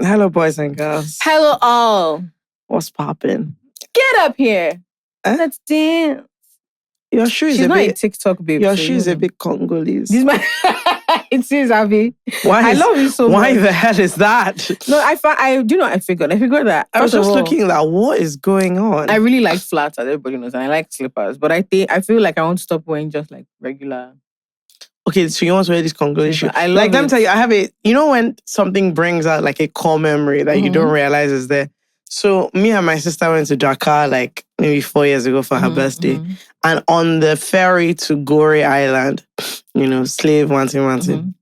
Hello, boys and girls. Hello, all. What's popping? Get up here. Let's dance. Your shoe is She's a not bit. a TikTok babe. Your so shoe is a bit Congolese. This my. It is, Abby. Why? I love you so why much. the hell is that? No, I figured that. I was First of just all, looking like, what is going on? I really like flats, as everybody knows, and I like slippers. But I feel like I want to stop wearing just like regular. Okay, so you want to wear this Congolese shoe? I love like, let me it. tell you, I have a. You know when something brings out like a core memory that you don't realize is there. So me and my sister went to Dakar like maybe 4 years ago for her birthday, and on the ferry to Gorée Island, slave wanting.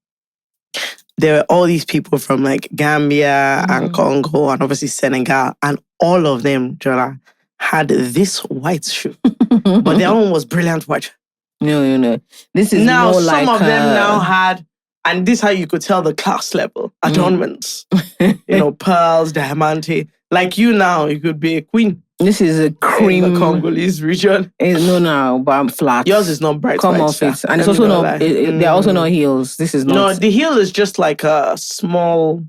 There were all these people from like Gambia and Congo and obviously Senegal, and all of them, Jola, had this white shoe. But their own was brilliant white. No. This is now more some like of them now had, and this is how you could tell the class level, adornments. Pearls, diamante. Like you now, you could be a queen. This is a cream. In the Congolese region. No, but I'm flat. Yours is not bright. Come off it. And it's also not, they're also not heels. This is not. No, the heel is just like a small,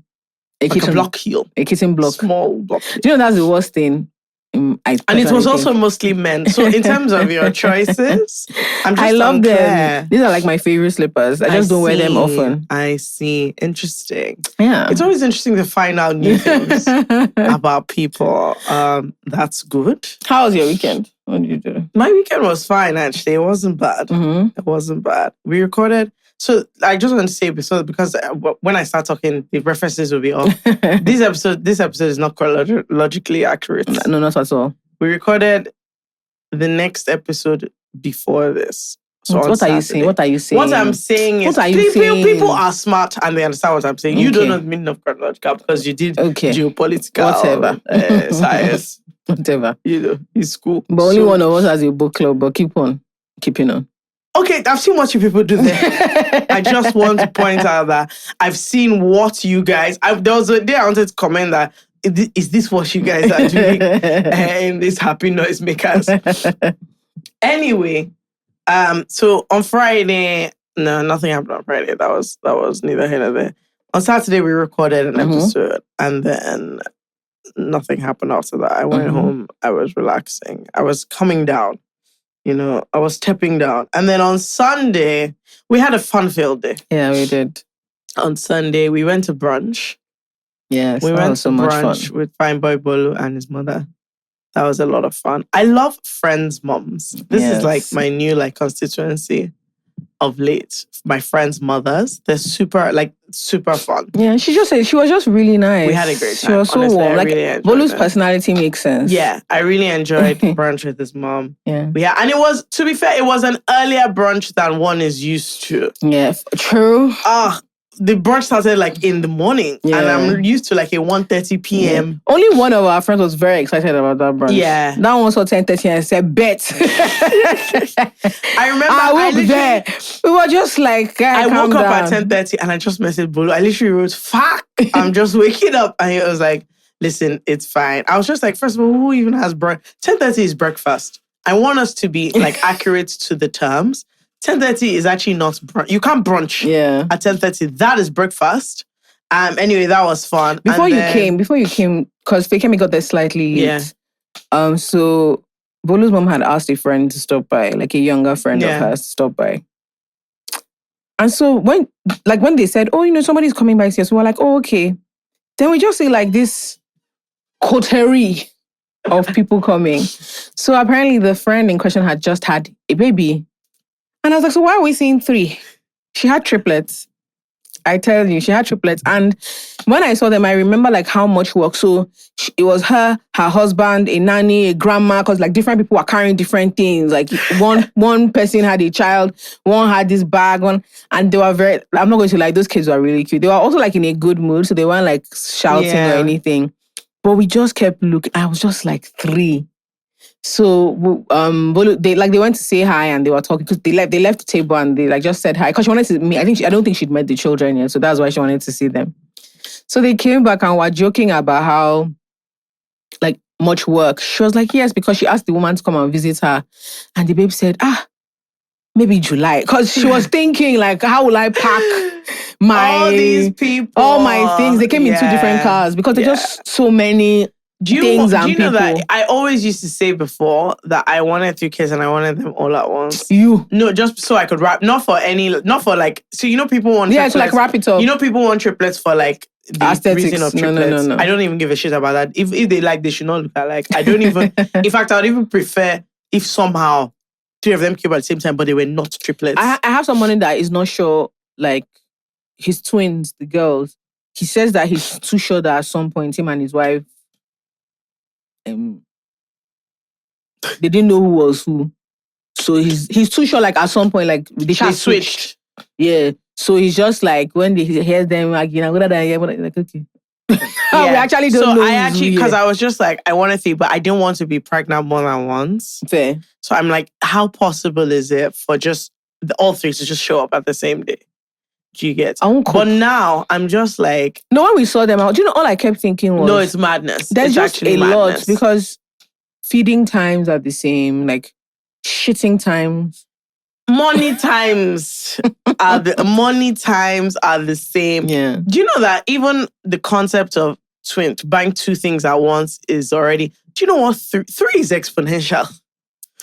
a block heel. A kitten block. Small block heel. Do you know that's the worst thing? And it was also mostly men. So in terms of your choices, I love them. These are like my favorite slippers. I just don't wear them often. I see. Interesting. Yeah. It's always interesting to find out new things about people. That's good. How was your weekend? What did you do? My weekend was fine, actually. It wasn't bad. It wasn't bad. We recorded. So I just want to say, because when I start talking, the references will be off. This episode is not chronologically accurate. No, not at all. We recorded the next episode before this. So what are you saying? What I'm saying is people are smart and they understand what I'm saying. Okay. You don't know the meaning of chronological because you did geopolitical science. Whatever. It's cool. But only one of us has a book club, but keeping on. Okay, I've seen what you people do there. I just want to point out that I've seen what you guys... there was a day I wanted to comment that, is this what you guys are doing in these happy noisemakers? Anyway, so on Friday... No, nothing happened on Friday. That was neither here nor there. On Saturday, we recorded an episode, and then nothing happened after that. I went home. I was relaxing. I was coming down. I was stepping down. And then on Sunday, we had a fun-filled day. Yeah, we did. On Sunday, we went to brunch. Yes, we went to brunch with Fine Boy Bolu and his mother. That was a lot of fun. I love friends' moms. This is like my new constituency of late. My friends' mothers. They're super fun. Yeah, she was just really nice. We had a great time. She was so honestly, warm. Like Bolu's personality makes sense. Yeah, I really enjoyed brunch with his mom. Yeah, and it was, to be fair, it was an earlier brunch than one is used to. Yeah, true. The brunch started in the morning, and I'm used to a 1:30 p.m. Yeah. Only one of our friends was very excited about that brunch. Yeah, that one saw 10:30 and said, "Bet." I remember I will be there. We were just like, I woke up at 10:30 and I just messaged Bolu. I literally wrote, "Fuck, I'm just waking up," and he was like, "Listen, it's fine." I was just like, first of all, who even has breakfast? 10:30 is breakfast. I want us to be accurate to the terms. 10:30 is actually not brunch. You can't brunch at 10:30. That is breakfast. Anyway, that was fun. Before you came, because Fakemi got there slightly late. Yeah. So Bolu's mom had asked a friend to stop by, like a younger friend of hers to stop by. And so when they said, "Oh, somebody's coming by here," so we're like, "Oh, okay." Then we just see this coterie of people coming. So apparently the friend in question had just had a baby. And I was like, so why are we seeing 3? She had triplets. I tell you, she had triplets. And when I saw them, I remember how much work. So it was her husband, a nanny, a grandma, because different people were carrying different things. One person had a child, one had this bag, and they were I'm not going to lie, those kids were really cute. They were also in a good mood, so they weren't shouting or anything. But we just kept looking. I was just 3. So they went to say hi and they were talking because they left the table and they just said hi because she wanted to meet. I don't think she'd met the children yet, so that's why she wanted to see them. So they came back and were joking about how much work. She was like, yes, because she asked the woman to come and visit her, and the babe said, maybe July, because she was thinking how will I pack all these people, all my things. They came in 2 different cars because there's just so many things and people. That I always used to say before that I wanted 3 kids and I wanted them all at once. No, just so I could wrap. Not for like. So people want. Yeah, so like wrap it up. People want triplets for like the aesthetics. Reason of triplets. No. I don't even give a shit about that. If they like, they should not look alike. I don't even. In fact, I would even prefer if somehow 3 of them came at the same time, but they were not triplets. I have someone that is not sure, like his twins, the girls. He says that he's too sure that at some point him and his wife. They didn't know who was who, so he's too sure. Like at some point, like they switched. Yeah, so he's just like when they hear them again, I'm like okay. We actually don't know. So because I was just like I want to see, but I didn't want to be pregnant more than once. Fair. So I'm like, how possible is it for just all 3 to just show up at the same day? Do you get? But now I'm just like, no. When we saw them out, all I kept thinking was, no, it's madness. There's it's just actually a madness. lot because feeding times are the same, like shitting times, money times are the same. Yeah. Do you know that even the concept of buying 2 things at once is already? Do you know what 3 is exponential?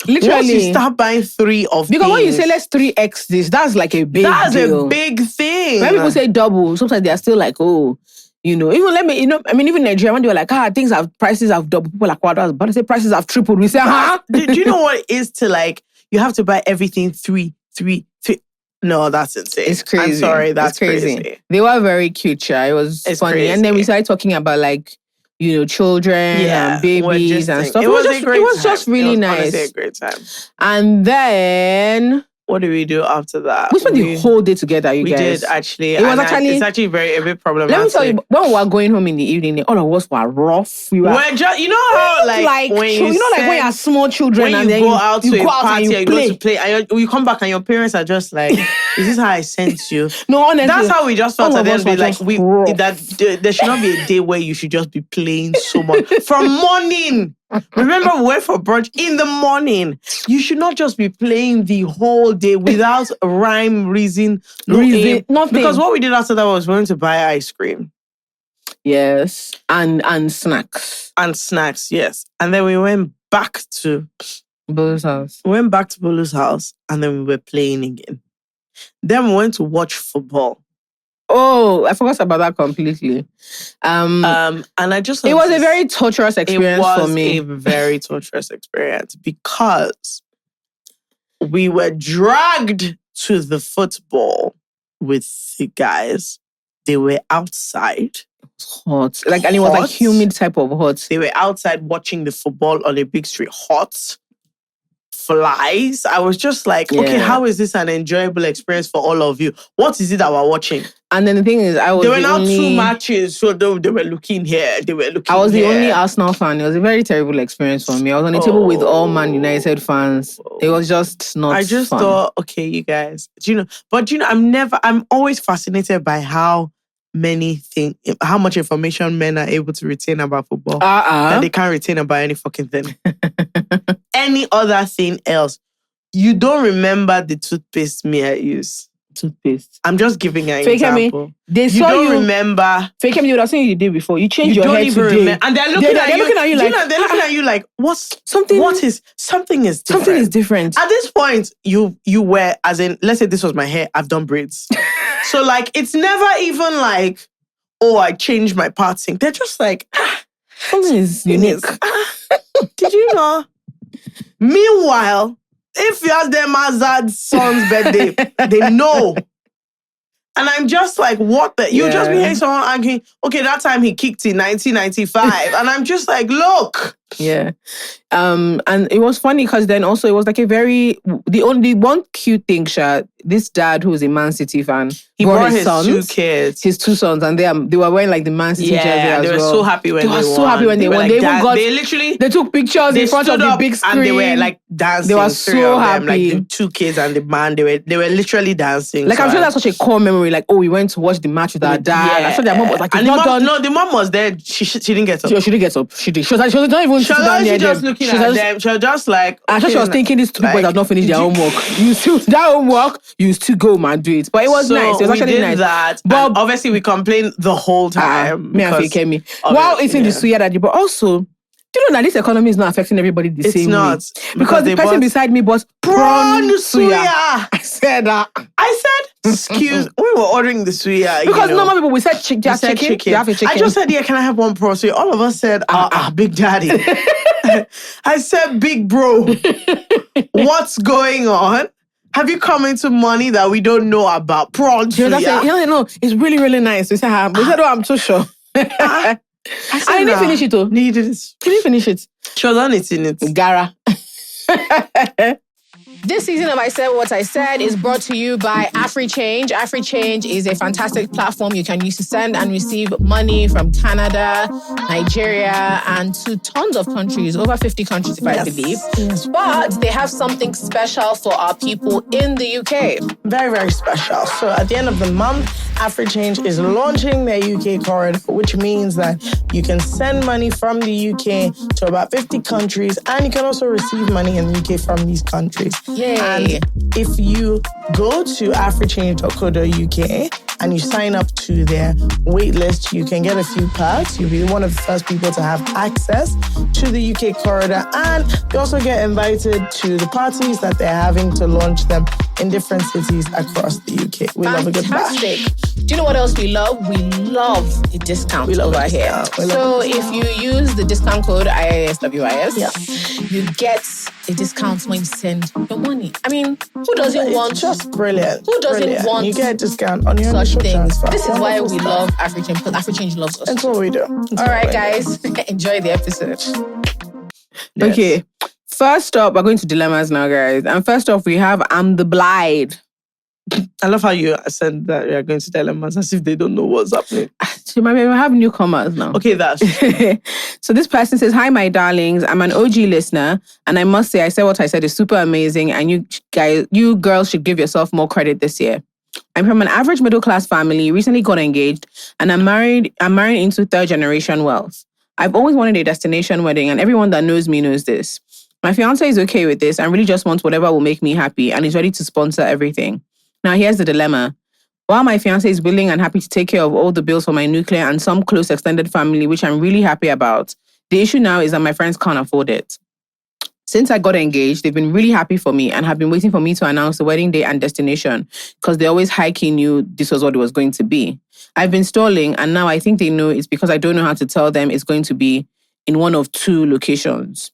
Literally, once you start buying 3 of because things, when you say let's 3x this, that's like a big deal. That's a big thing. When people say double, sometimes they are still like, oh, even even Nigeria, when they were like, prices have doubled, people are like, what? But they say prices have tripled. We say, do you know what it is to like? You have to buy everything 3. No, that's insane. It's crazy. I'm sorry, that's crazy. They were very cute, It was funny, crazy. And then we started talking about like. Children and babies and stuff. It was just really nice. Honestly, a great time. And then what did we do after that? We spent the whole day together, you guys. We did actually. It was it's actually a bit problematic. Let me tell you, when we were going home in the evening, all of us were rough. We were just, how like when you are small children and then go out to a party and you go to play and you come back and your parents are just like, is this how I sent you? No, honestly, that's how we just felt. And then be like, there should not be a day where you should just be playing so much from morning. Remember, we went for brunch in the morning. You should not just be playing the whole day without rhyme, reason, nothing. Because what we did after that was we went to buy ice cream. Yes. And snacks. And snacks, yes. And then we went back to Bolu's house. We went back to Bolu's house and then we were playing again. Then we went to watch football. Oh, I forgot about that completely. And I just... It was a very torturous experience for me. It was a very torturous experience because we were dragged to the football with the guys. They were outside. It was hot. And it was like humid type of hot. They were outside watching the football on a big street. Hot. Flies. I was just like, okay, how is this an enjoyable experience for all of you? What is it that we're watching? And then the thing is, there were now 2 matches, so they were looking here, they were looking I was here. the only Arsenal fan. It was a very terrible experience for me. I was on a table with all Man United fans. It was just not I just fun. thought, okay, you guys, I'm always fascinated by how much information men are able to retain about football that they can't retain about any fucking thing. Any other thing else. You don't remember the toothpaste I use. Toothpaste. I'm just giving an example. They saw you. Remember. Fake me, that's something you did before. You changed your hair today. Remember. And they're looking at you like, they're looking at you like, something is different. Something is different. At this point, you were, as in, let's say this was my hair, I've done braids. So like, it's never even like, oh, I changed my parting. They're just like, something is unique. Did you know? Meanwhile, if you ask them Azad's son's birthday, they know. And I'm just like, what the? You'll just be hearing someone arguing, okay, that time he kicked in 1995. And I'm just like, look. Yeah. And it was funny because then also it was like the only one cute thing, this dad who was a Man City fan, he brought his sons, 2 kids. His 2 sons, and they were wearing like the Man City jersey as well. They were so happy when they won. so happy when they won. They took pictures in front of the big screen. And they were like dancing. They were so happy. Like the 2 kids and the man, they were literally dancing. Like I'm sure that's such a core memory. Like, oh, we went to watch the match with our dad. I'm sure their mom was like, and the mom was there. She didn't get up. She didn't get up. She was not even even sit down near just them. looking at them. She was just like... I thought she was thinking these two boys have not finished their homework. You still... That homework, you still go, man, do it. But it was nice. It was actually nice. That. But obviously, we complained the whole time. Me and Faye me. While eating the suya, but also... Do you know that this economy is not affecting everybody the same way? It's not. Because the person beside me bought prawn suya. I said that. Excuse, we were ordering the suya. Because normal people, we said chicken. You have a chicken. I just said, can I have one prawn suya? All of us said, big daddy. I said, big bro. What's going on? Have you come into money that we don't know about? Prawn suya. No, it's really, really nice. We said, I'm too sure. I didn't finish it though. Needed it. Can you finish it? She was on it in it. Gara. This season of I Said What I Said is brought to you by AfriChange. AfriChange is a fantastic platform you can use to send and receive money from Canada, Nigeria, and to tons of countries, over 50 countries if I believe. Yes. But they have something special for our people in the UK. Very, very special. So at the end of the month, AfriChange is launching their UK corridor, which means that you can send money from the UK to about 50 countries, and you can also receive money in the UK from these countries. Yay. And if you go to africhange.co.uk and you sign up to their waitlist, you can get a few perks. You'll be one of the first people to have access to the UK corridor, and you also get invited to the parties that they're having to launch them in different cities across the UK. We love a good bash. Do you know what else we love? We love a discount over here. So if you use the discount code ISWIS, you get a discount when you send your money. I mean, who doesn't want... It's just brilliant. Who doesn't want... You get a discount on your such things. Transfer. This is why we love AfriChange, because AfriChange loves us. That's what we do. All right, guys. Enjoy the episode. Yes. Okay. First up, we're going to dilemmas now, guys. And first off, we have I'm the Blide. I love how you said that you're going to dilemmas as if they don't know what's happening. So we have newcomers now. Okay, that's... So this person says, hi, my darlings. I'm an OG listener. And I must say, I Said What I Said is super amazing. And you girls should give yourself more credit this year. I'm from an average middle-class family, recently got engaged, and I'm married into third-generation wealth. I've always wanted a destination wedding, and everyone that knows me knows this. My fiancé is okay with this and really just wants whatever will make me happy, and is ready to sponsor everything. Now, here's the dilemma. While my fiancé is willing and happy to take care of all the bills for my nuclear and some close extended family, which I'm really happy about, the issue now is that my friends can't afford it. Since I got engaged, they've been really happy for me and have been waiting for me to announce the wedding day and destination because they always high-key knew this was what it was going to be. I've been stalling, and now I think they know it's because I don't know how to tell them it's going to be in one of two locations.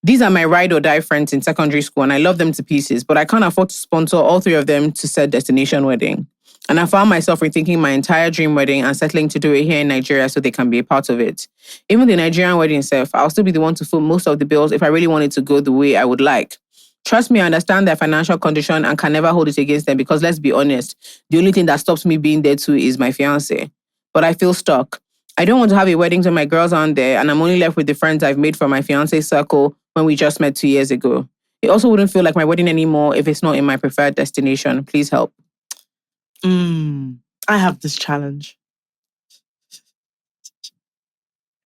These are my ride or die friends in secondary school, and I love them to pieces, but I can't afford to sponsor all three of them to said destination wedding. And I found myself rethinking my entire dream wedding and settling to do it here in Nigeria so they can be a part of it. Even the Nigerian wedding itself, I'll still be the one to foot most of the bills if I really wanted to go the way I would like. Trust me, I understand their financial condition and can never hold it against them because let's be honest, the only thing that stops me being there too is my fiancé. But I feel stuck. I don't want to have a wedding when my girls aren't there and I'm only left with the friends I've made from my fiancé's circle when we just met 2 years ago. It also wouldn't feel like my wedding anymore if it's not in my preferred destination. Please help. I have this challenge.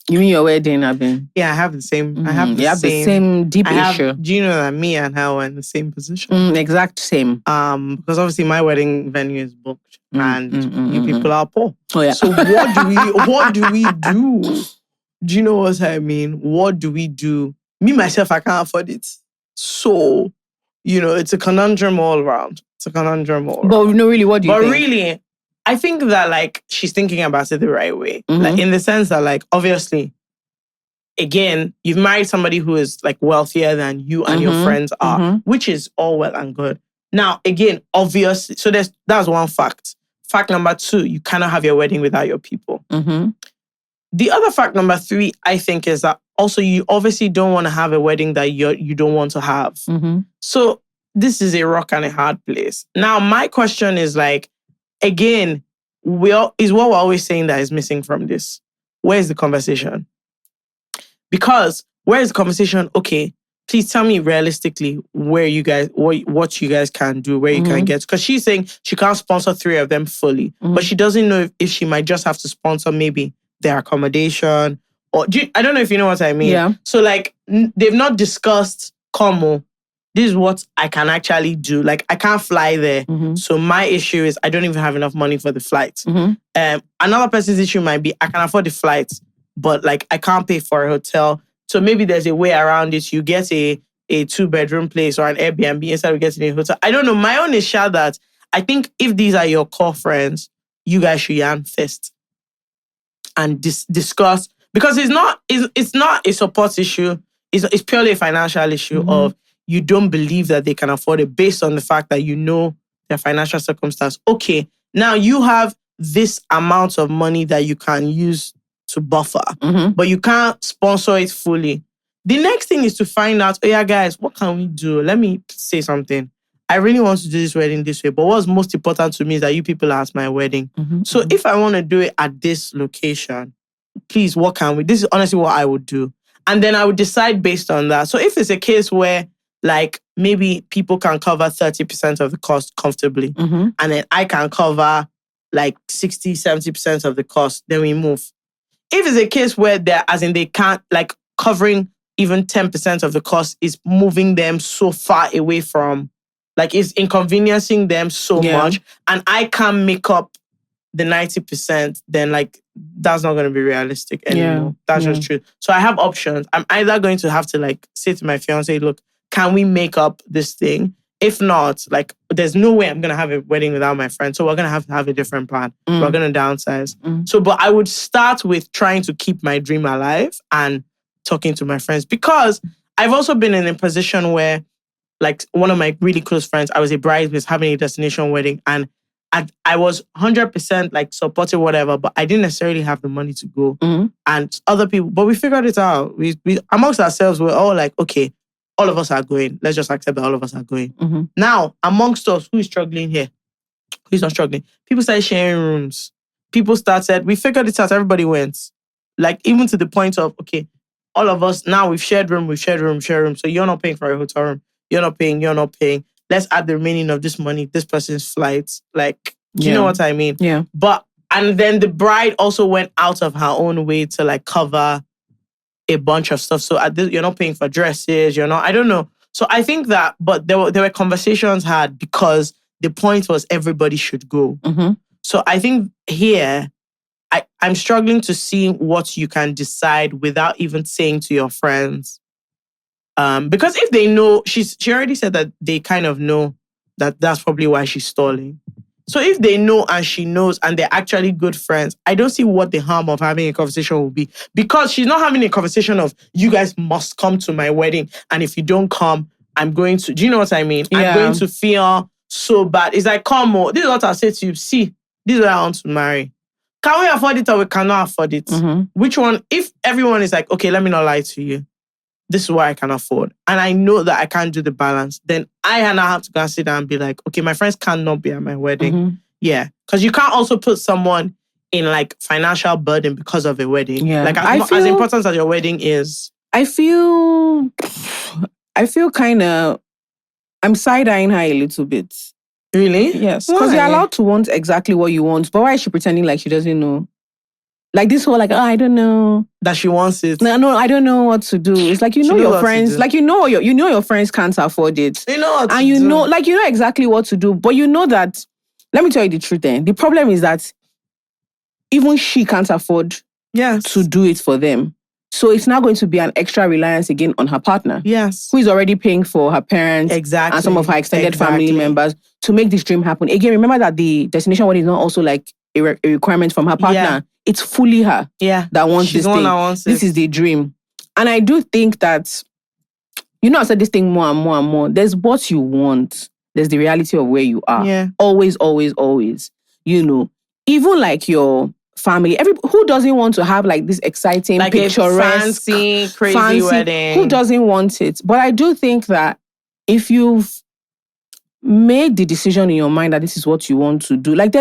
You mean your wedding, Abin? Yeah, I have the same. Mm-hmm. I have the same deep issue. Do you know that me and her were in the same position? Exact same. Because obviously my wedding venue is booked and you people are poor. Oh yeah. So what do we do? Do you know what I mean? What do we do? Me myself, I can't afford it. So, it's a conundrum all around. But no, really, what do you think? But really, I think that, she's thinking about it the right way. Mm-hmm. In the sense that, obviously, again, you've married somebody who is, wealthier than you and your friends are, which is all well and good. Now, again, obviously, so that's one fact. Fact number 2, you cannot have your wedding without your people. Mm-hmm. The other fact number 3, I think, is that also you obviously don't want to have a wedding that you don't want to have. Mm-hmm. So, this is a rock and a hard place. Now, my question is again, is what we're always saying that is missing from this. Where's the conversation? Because where is the conversation? Okay, please tell me realistically where you guys, what you guys can do, where you can get. Because she's saying she can't sponsor 3 of them fully, but she doesn't know if she might just have to sponsor maybe their accommodation Or I don't know if you know what I mean. Yeah. So like they've not discussed this is what I can actually do. Like I can't fly there. So my issue is I don't even have enough money for the flights. Another person's issue might be I can afford the flights, but like I can't pay for a hotel. So maybe there's a way around it. You get a 2-bedroom place or an Airbnb instead of getting a hotel. I don't know. My own is that I think if these are your core friends, you guys should yarn first and discuss, because it's not a support issue. It's purely a financial issue of you don't believe that they can afford it based on the fact that you know their financial circumstance. Okay, now you have this amount of money that you can use to buffer, but you can't sponsor it fully. The next thing is to find out, oh yeah, guys, what can we do? Let me say something. I really want to do this wedding this way, but what's most important to me is that you people are at my wedding. So if I want to do it at this location, please, what can we? This is honestly what I would do. And then I would decide based on that. So if it's a case where like maybe people can cover 30% of the cost comfortably, and then I can cover like 60, 70% of the cost, then we move. If it's a case where they can't, like covering even 10% of the cost is moving them so far away from, like it's inconveniencing them so much, and I can't make up the 90%, then like that's not going to be realistic anymore. That's just true. So I have options. I'm either going to have to like say to my fiance, look, can we make up this thing? If not, like there's no way I'm going to have a wedding without my friend. So we're going to have a different plan. We're going to downsize. So, but I would start with trying to keep my dream alive and talking to my friends, because I've also been in a position where like one of my really close friends, I was a bridesmaid having a destination wedding, and I was 100% like supportive, whatever, but I didn't necessarily have the money to go. And other people, but we figured it out. We amongst ourselves, we're all like, okay, all of us are going. Let's just accept that all of us are going. Now, amongst us, who is struggling here? Who's not struggling? People started sharing rooms. People started, we figured it out, everybody went. Like even to the point of, okay, all of us, now we've shared room. So you're not paying for a hotel room. You're not paying. Let's add the remaining of this money, this person's flights. Like, do you know what I mean? Yeah. But, and then the bride also went out of her own way to like cover a bunch of stuff. So you're not paying for dresses, I don't know. So I think that, but there were conversations had, because the point was everybody should go. So I think here, I'm struggling to see what you can decide without even saying to your friends. Because if they know, she already said that they kind of know that that's probably why she's stalling. So if they know and she knows and they're actually good friends, I don't see what the harm of having a conversation will be. Because she's not having a conversation of, you guys must come to my wedding, and if you don't come, I'm going to, do you know what I mean? I'm going to feel so bad. It's like, come on, this is what I'll say to you. See, this is what I want to marry. Can we afford it or we cannot afford it? Which one? If everyone is like, okay, let me not lie to you, this is what I can afford, and I know that I can't do the balance, then I now have to go and sit down and be like, okay, my friends cannot be at my wedding. Yeah. Because you can't also put someone in like financial burden because of a wedding. Yeah. Like as important as your wedding is. I feel kind of, I'm side-eyeing her a little bit. Really? Yes. Because you're allowed to want exactly what you want, but why is she pretending like she doesn't know? Like this whole, like, oh, I don't know. That she wants it. No, I don't know what to do. It's like, your friends, like, your friends can't afford it. You know what and you know, like, you know exactly what to do. But you know that, let me tell you the truth then. The problem is that even she can't afford to do it for them. So it's now going to be an extra reliance again on her partner. Yes. Who is already paying for her parents. Exactly. And some of her extended family members to make this dream happen. Again, remember that the destination wedding is not also like a requirement from her partner. Yeah. It's fully her that wants this thing. This is the dream. And I do think that, I said this thing more and more and more. There's what you want. There's the reality of where you are. Yeah. Always, always, always. Even like your family. Who doesn't want to have like this exciting, like picturesque, crazy wedding? Who doesn't want it? But I do think that if you've made the decision in your mind that this is what you want to do, like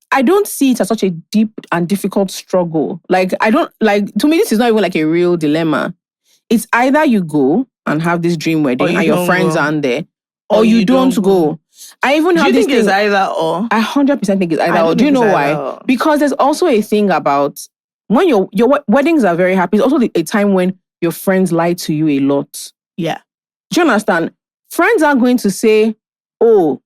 I don't see it as such a deep and difficult struggle. Like, to me, this is not even like a real dilemma. It's either you go and have this dream wedding and your friends aren't there, or you don't go. I even have this thing. Do you think it's either or? I 100% think it's either or. Do you know why? Because there's also a thing about when your weddings are very happy, it's also a time when your friends lie to you a lot. Yeah. Do you understand? Friends are going to say, oh,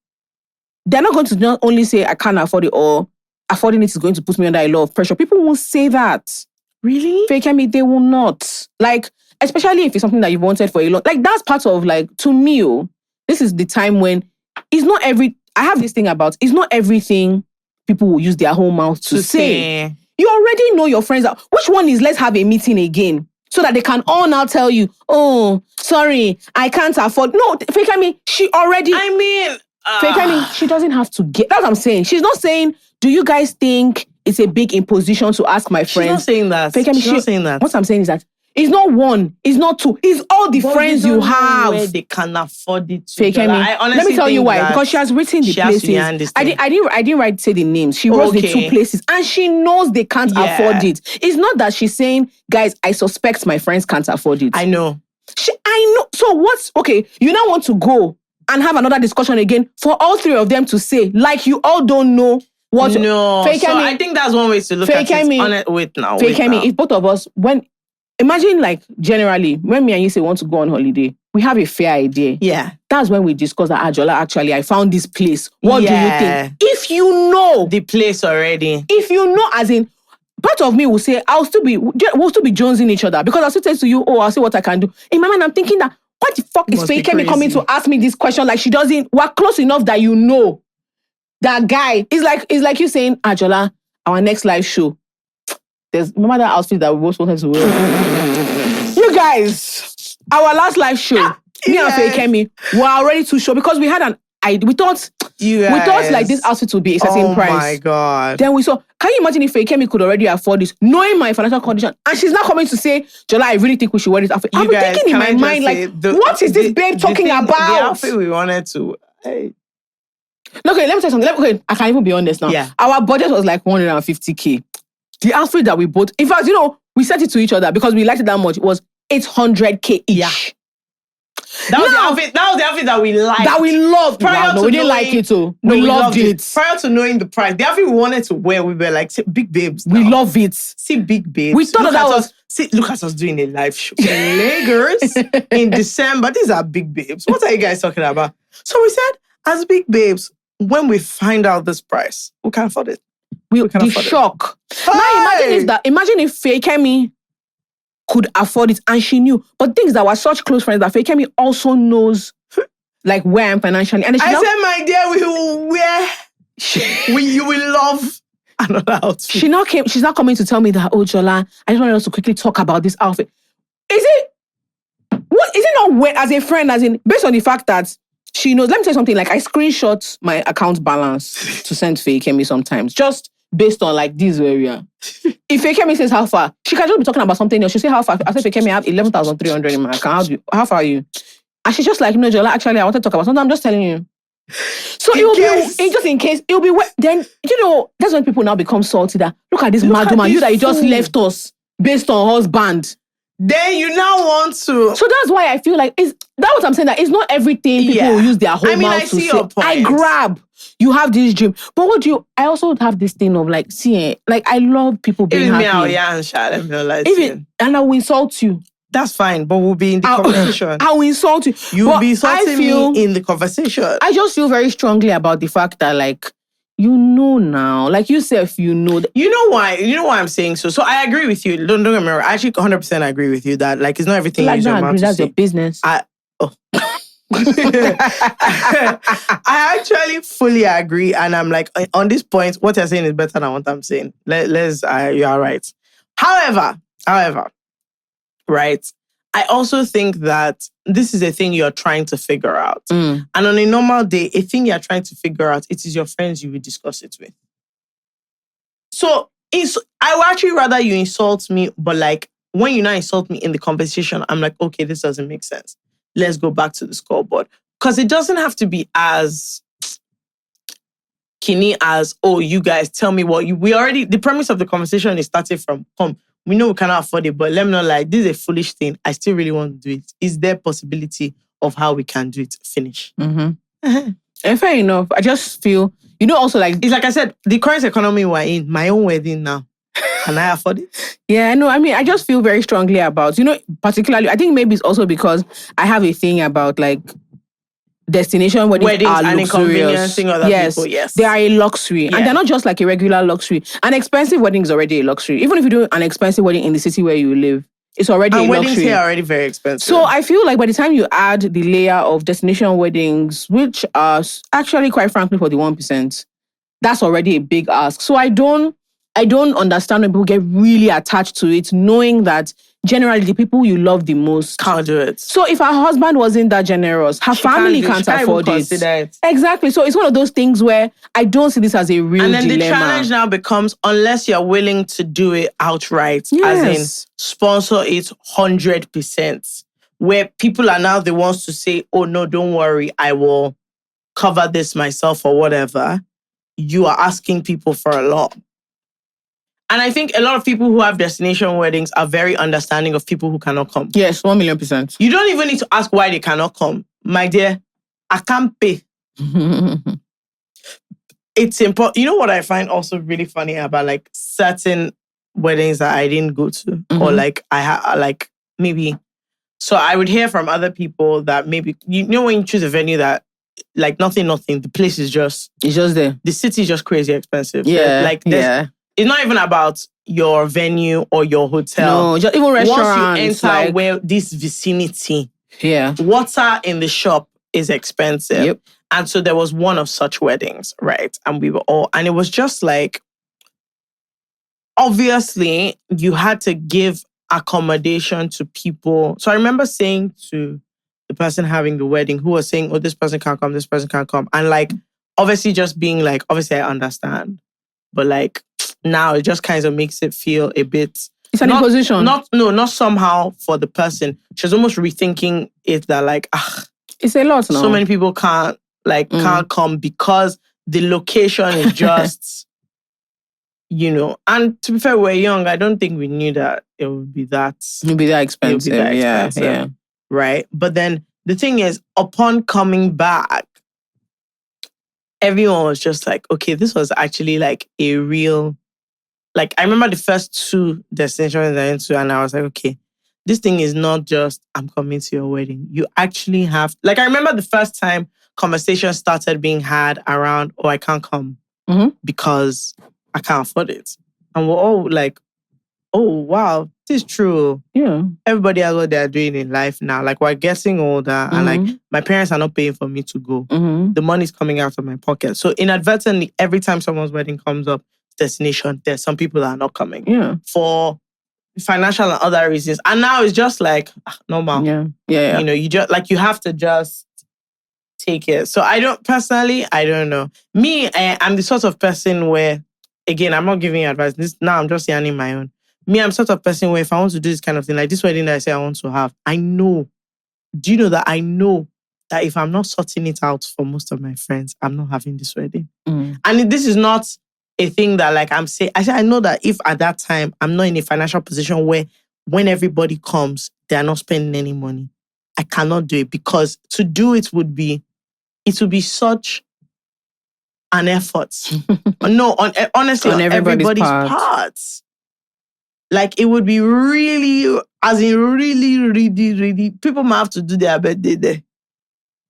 they're not going to not only say, I can't afford it, or affording it is going to put me under a lot of pressure. People won't say that. Really? Fake-me, they will not. Like, especially if it's something that you've wanted for a long... Like, that's part of, like, to me, this is the time when it's not I have this thing about, it's not everything people will use their whole mouth to say. You already know your friends. Which one is let's have a meeting again? So that they can all now tell you, oh, sorry, I can't afford. No, Fake-me, she already... Fake-me, she doesn't have to get... That's what I'm saying. She's not saying, do you guys think it's a big imposition to ask my friends? She's not saying that. She's not saying that. What I'm saying is that it's not one, it's not two, it's all the friends you have. Where they can afford it. Fake-me. Let me tell you why. Because she has written the places. I didn't say the names. She wrote the two places, and she knows they can't afford it. It's not that she's saying, guys, I suspect my friends can't afford it. I know. I know. So what's okay? You now want to go and have another discussion again for all three of them to say, like you all don't know what. No. I think that's one way to look at it. Wait now. If both of us, imagine like generally, when me and you say want to go on holiday, we have a fair idea. Yeah. That's when we discuss that, Jola, actually, I found this place. What do you think? If you know the place already. If you know, as in, part of me will say, we'll still be jonesing each other, because I'll still say to you, I'll see what I can do. In my mind, I'm thinking that, what the fuck is Fake-me coming to ask me this question? Like, we're close enough that you know that guy is like you saying, Jola, our next live show. Remember that outfit that we both wanted to wear? You guys, our last live show, me and Fake-me were already too sure, because we had we thought like this outfit would be a certain price. Oh my God. Then we saw, can you imagine if Fake-me could already afford this, knowing my financial condition, and she's not coming to say, Jola, I really think we should wear this outfit. I'm thinking in my mind, like, what is this babe talking about? The outfit we wanted to... Hey. Okay, let me tell you something. I can't even be honest now. Yeah. Our budget was like 150K. The outfit that we bought, in fact, we sent it to each other because we liked it that much. It was 800K each. Yeah. That was the outfit that we liked. That we loved. We didn't like it too. We loved it. Prior to knowing the price, the outfit we wanted to wear, we were like, big babes. We love it. See, big babes. We thought that was... look at us doing a live show in Lagos in December. These are big babes. What are you guys talking about? So we said, as big babes, when we find out this price, we can't afford it. We can afford shock. Hey! Now imagine if Fake-me could afford it and she knew. But things that were such close friends that Fake-me also knows like where I'm financially. And I said, my dear, we will wear. You will love another outfit. She's not coming to tell me that, Jola, I just wanted us to quickly talk about this outfit. Is it not weird as a friend, as in based on the fact that she knows? Let me tell you something. Like, I screenshot my account balance to send Fake-me sometimes, just based on like this area. If Fake-me says how far, she can just be talking about something else. She'll say how far. I said, Fake-me, I have 11,300 in my account. How far are you? And she's just like, no, Jola, actually, I wanted to talk about something. I'm just telling you. So just in case, it'll be then, that's when people now become salty that, look at this mad woman, you just left us based on husband. Then you now want to... So that's why I feel like, that's what I'm saying, that it's not everything people will use their whole mouth to say. Your point. I grab. You have this dream. But I also have this thing of like, like I love people being happy. And I will insult you. That's fine, but we'll be in the conversation. I will insult you. You'll be insulting me in the conversation. I just feel very strongly about the fact that like, now, like yourself, You know why I'm saying so. So I agree with you. Don't get me wrong. I actually 100% agree with you that like it's not everything you use your mouth to say. That's your business. I actually fully agree, and I'm like, on this point, what you're saying is better than what I'm saying. You are right. However, right, I also think that this is a thing you're trying to figure out. And on a normal day, a thing you're trying to figure out, it is your friends you will discuss it with. So I would actually rather you insult me, but like when you now insult me in the conversation, I'm like, okay, this doesn't make sense. Let's go back to the scoreboard. Because it doesn't have to be as kinny as, you guys tell me what the premise of the conversation is started from, we know we cannot afford it, but let me know, like, this is a foolish thing. I still really want to do it. Is there possibility of how we can do it? Finish. Mm-hmm. And fair enough. I just feel, also like... It's like I said, the current economy we're in, my own wedding now. Can I afford it? Yeah, no, I mean, I just feel very strongly about, particularly, I think maybe it's also because I have a thing about like destination weddings are and luxurious. inconveniencing other people, yes. They are a luxury. Yeah. And they're not just like a regular luxury. An expensive wedding is already a luxury. Even if you do an expensive wedding in the city where you live, it's already a luxury. And weddings here are already very expensive. So I feel like by the time you add the layer of destination weddings, which are actually, quite frankly, for the 1%, that's already a big ask. So I don't understand when people get really attached to it, knowing that generally the people you love the most can't do it. So if her husband wasn't that generous, her family can't afford it. Exactly. So it's one of those things where I don't see this as a real dilemma. And then the challenge now becomes, unless you're willing to do it outright, as in sponsor it 100%, where people are now the ones to say, oh no, don't worry, I will cover this myself or whatever. You are asking people for a lot. And I think a lot of people who have destination weddings are very understanding of people who cannot come. Yes, 1,000,000%. You don't even need to ask why they cannot come. My dear, I can't pay. It's important. You know what I find also really funny about like certain weddings that I didn't go to, or like I had like maybe. So I would hear from other people that maybe, when you choose a venue that like nothing, the place is just... It's just there. The city is just crazy expensive. Yeah. It's not even about your venue or your hotel. No, just even restaurants. Once you enter where this vicinity, water in the shop is expensive. Yep. And so there was one of such weddings, right? And we were all, and it was just like, obviously you had to give accommodation to people. So I remember saying to the person having the wedding, who was saying, oh, this person can't come, this person can't come. And like, obviously just being like, obviously I understand. But like, now it just kind of makes it feel a bit... It's an imposition. Not somehow for the person. She's almost rethinking it that like, it's a lot now. So many people can't come because the location is just, And to be fair, we're young. I don't think we knew that it would be that... It would be that expensive. Yeah. Right? But then the thing is, upon coming back, everyone was just like, okay, this was actually like a real... Like, I remember the first 2 destinations I went to, and I was like, okay, this thing is not just, I'm coming to your wedding. You actually have... Like, I remember the first time conversations started being had around, oh, I can't come because I can't afford it. And we're all like, oh, wow, this is true. Yeah. Everybody has what they're doing in life now. Like, we're getting older, and like, my parents are not paying for me to go. The money's coming out of my pocket. So inadvertently, every time someone's wedding comes up, destination, there's some people that are not coming for financial and other reasons. And now it's just like normal. Yeah. You just like, you have to just take it. So I don't know. Me, I'm the sort of person where, again, I'm not giving you advice. Now I'm just yarning my own. Me, I'm sort of person where if I want to do this kind of thing, like this wedding that I say I want to have, I know. Do you know that I know that if I'm not sorting it out for most of my friends, I'm not having this wedding. And this is not a thing that like I'm saying. I know that if at that time I'm not in a financial position where when everybody comes, they are not spending any money, I cannot do it, because to do it would be such an effort. Honestly, on everybody's parts. Like it would be really, as in really, really, really, people might have to do their birthday there.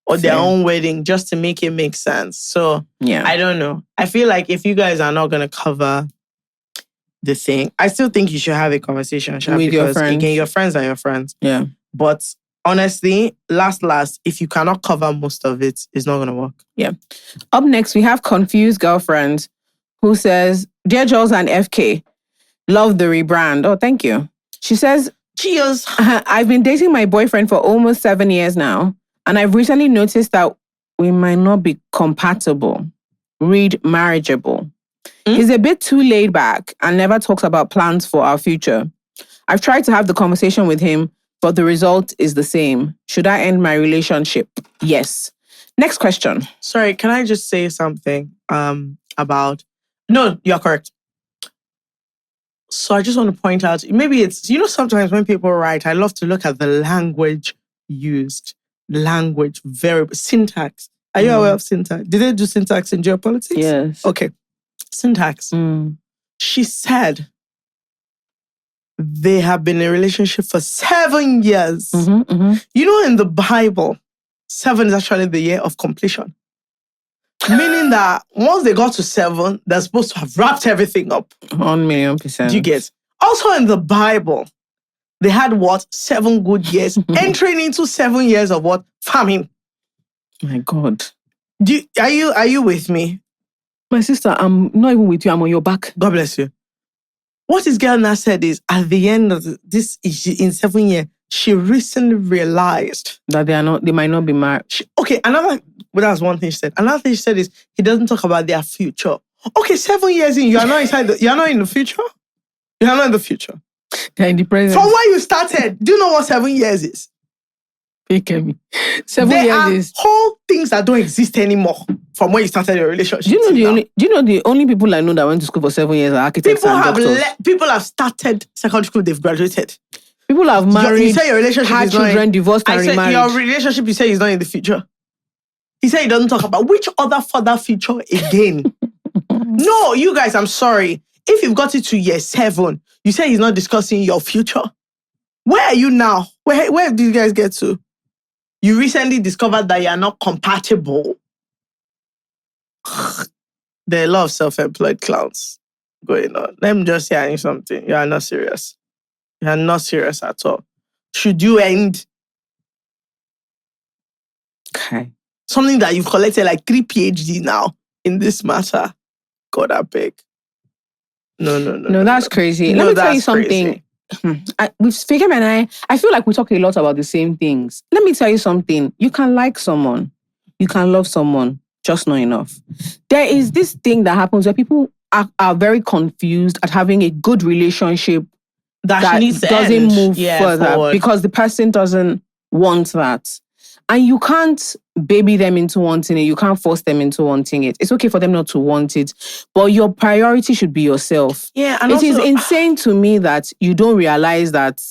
Or their own wedding just to make it make sense. So, I don't know. I feel like if you guys are not going to cover the thing, I still think you should have a conversation. With your friends. Again, your friends are your friends. Yeah. But honestly, last, if you cannot cover most of it, it's not going to work. Yeah. Up next, we have Confused Girlfriend, who says, Dear Jollz and FK, love the rebrand. Oh, thank you. She says, cheers. I've been dating my boyfriend for almost 7 years now. And I've recently noticed that we might not be compatible. Read marriageable. He's a bit too laid back and never talks about plans for our future. I've tried to have the conversation with him, but the result is the same. Should I end my relationship? Yes. Next question. Sorry, can I just say something about... No, you're correct. So I just want to point out, maybe it's, sometimes when people write, I love to look at the language used. Syntax. Are you aware of syntax? Did they do syntax in geopolitics? Yes. Okay. Syntax. She said, they have been in a relationship for 7 years. You know, in the Bible, 7 is actually the year of completion. Meaning that once they got to 7, they're supposed to have wrapped everything up. 1,000,000%. Do you get? Also in the Bible, they had what? 7 good years, entering into 7 years of what? Famine. My God. Are you with me? My sister, I'm not even with you. I'm on your back. God bless you. What this girl now said is, at the end of this, in 7 years, she recently realized that they might not be married. That's one thing she said. Another thing she said is, he doesn't talk about their future. Okay, 7 years in, you are not inside. You are not in the future. You are not in the future. You're in the present. From where you started, do you know what 7 years is? 7 years is whole things that don't exist anymore from when you started your relationship. Do you know the only people I know that went to school for 7 years are architects and doctors? People have started secondary school, they've graduated. People have married, you say your relationship had is children, divorced and remarried. Your relationship, you say, is not in the future. He said he doesn't talk about which other further future again. No, you guys, I'm sorry. If you've got it to year 7, you say he's not discussing your future. Where are you now? Where did you guys get to? You recently discovered that you are not compatible. There are a lot of self-employed clowns going on. Let me just say something. You are not serious. You are not serious at all. Should you end? Okay. Something that you've collected like 3 PhD now in this matter. God, I beg. No, that's crazy. Let me tell you something. With Fegem and I feel like we talk a lot about the same things. Let me tell you something. You can like someone. You can love someone. Just not enough. There is this thing that happens where people are very confused at having a good relationship that doesn't move further forward because the person doesn't want that. And you can't baby them into wanting it. You can't force them into wanting it. It's okay for them not to want it, but your priority should be yourself. Yeah, and it is insane to me that you don't realize that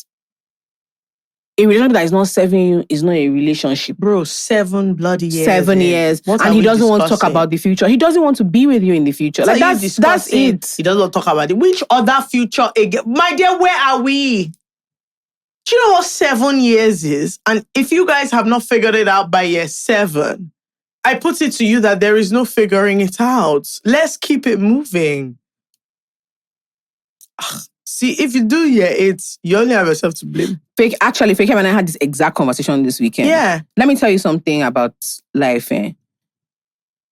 a relationship that is not serving you is not a relationship. Bro, 7 bloody years. 7 years. And he doesn't want to talk about the future. He doesn't want to be with you in the future. Like that's it. He doesn't want to talk about it. Which other future again? My dear, where are we? Do you know what 7 years is? And if you guys have not figured it out by year 7, I put it to you that there is no figuring it out. Let's keep it moving. See, if you do year 8, you only have yourself to blame. Fakem and I had this exact conversation this weekend. Yeah. Let me tell you something about life.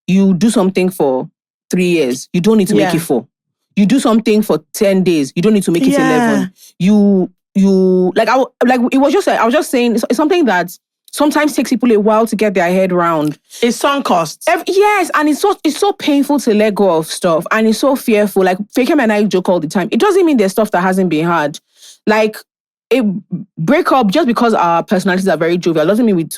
You do something for 3 years. You don't need to make it 4. You do something for 10 days. You don't need to make it 11. I was just saying it's something that sometimes takes people a while to get their head around. It's sunk costs. Yes, and it's so painful to let go of stuff, and it's so fearful. Like Fakem and I joke all the time. It doesn't mean there's stuff that hasn't been hard. Like a breakup, just because our personalities are very jovial, doesn't mean we're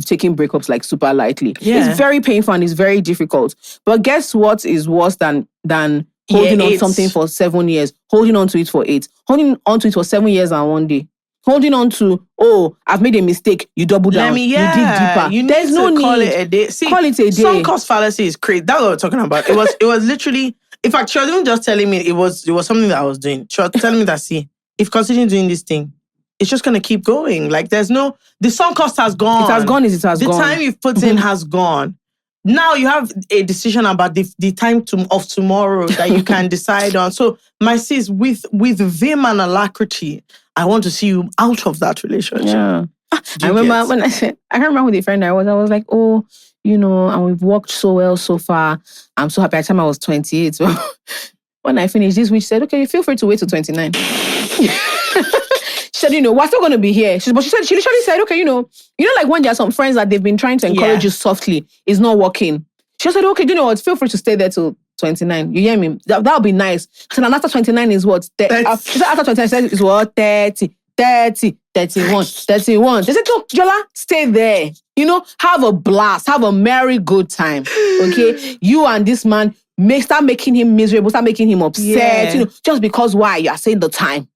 taking breakups like super lightly. Yeah. It's very painful and it's very difficult. But guess what is worse than holding on to something for 7 years, holding on to it for 8, holding on to it for 7 years and 1 day, holding on to, I've made a mistake, you double down, you dig deeper. There's no need. Call it a day. See, call it a day. Sunk cost fallacy is crazy. That's what we're talking about. It was literally, in fact, she wasn't just telling me it was something that I was doing. She was telling me that, see, if you continue doing this thing, it's just going to keep going. Like the sunk cost has gone. It has gone. The time you've put in has gone. Now you have a decision about the time of tomorrow that you can decide on. So, my sis, with vim and alacrity, I want to see you out of that relationship. Yeah. I remember when I remember with a friend I was like, and we've worked so well so far. I'm so happy. At the time I was 28. So when I finished this, she said, okay, feel free to wait till 29. She said, we're still going to be here. She literally said, okay, like when there are some friends that they've been trying to encourage you softly, it's not working. She said, okay, feel free to stay there till 29. You hear me? That'll be nice. She said, and after 29 is what? She said, after 29 is what? 30, 31. She said, look, Jola, stay there. Have a blast. Have a merry good time. Okay? You and this man, start making him miserable, start making him upset. Just because why? You are saying the time.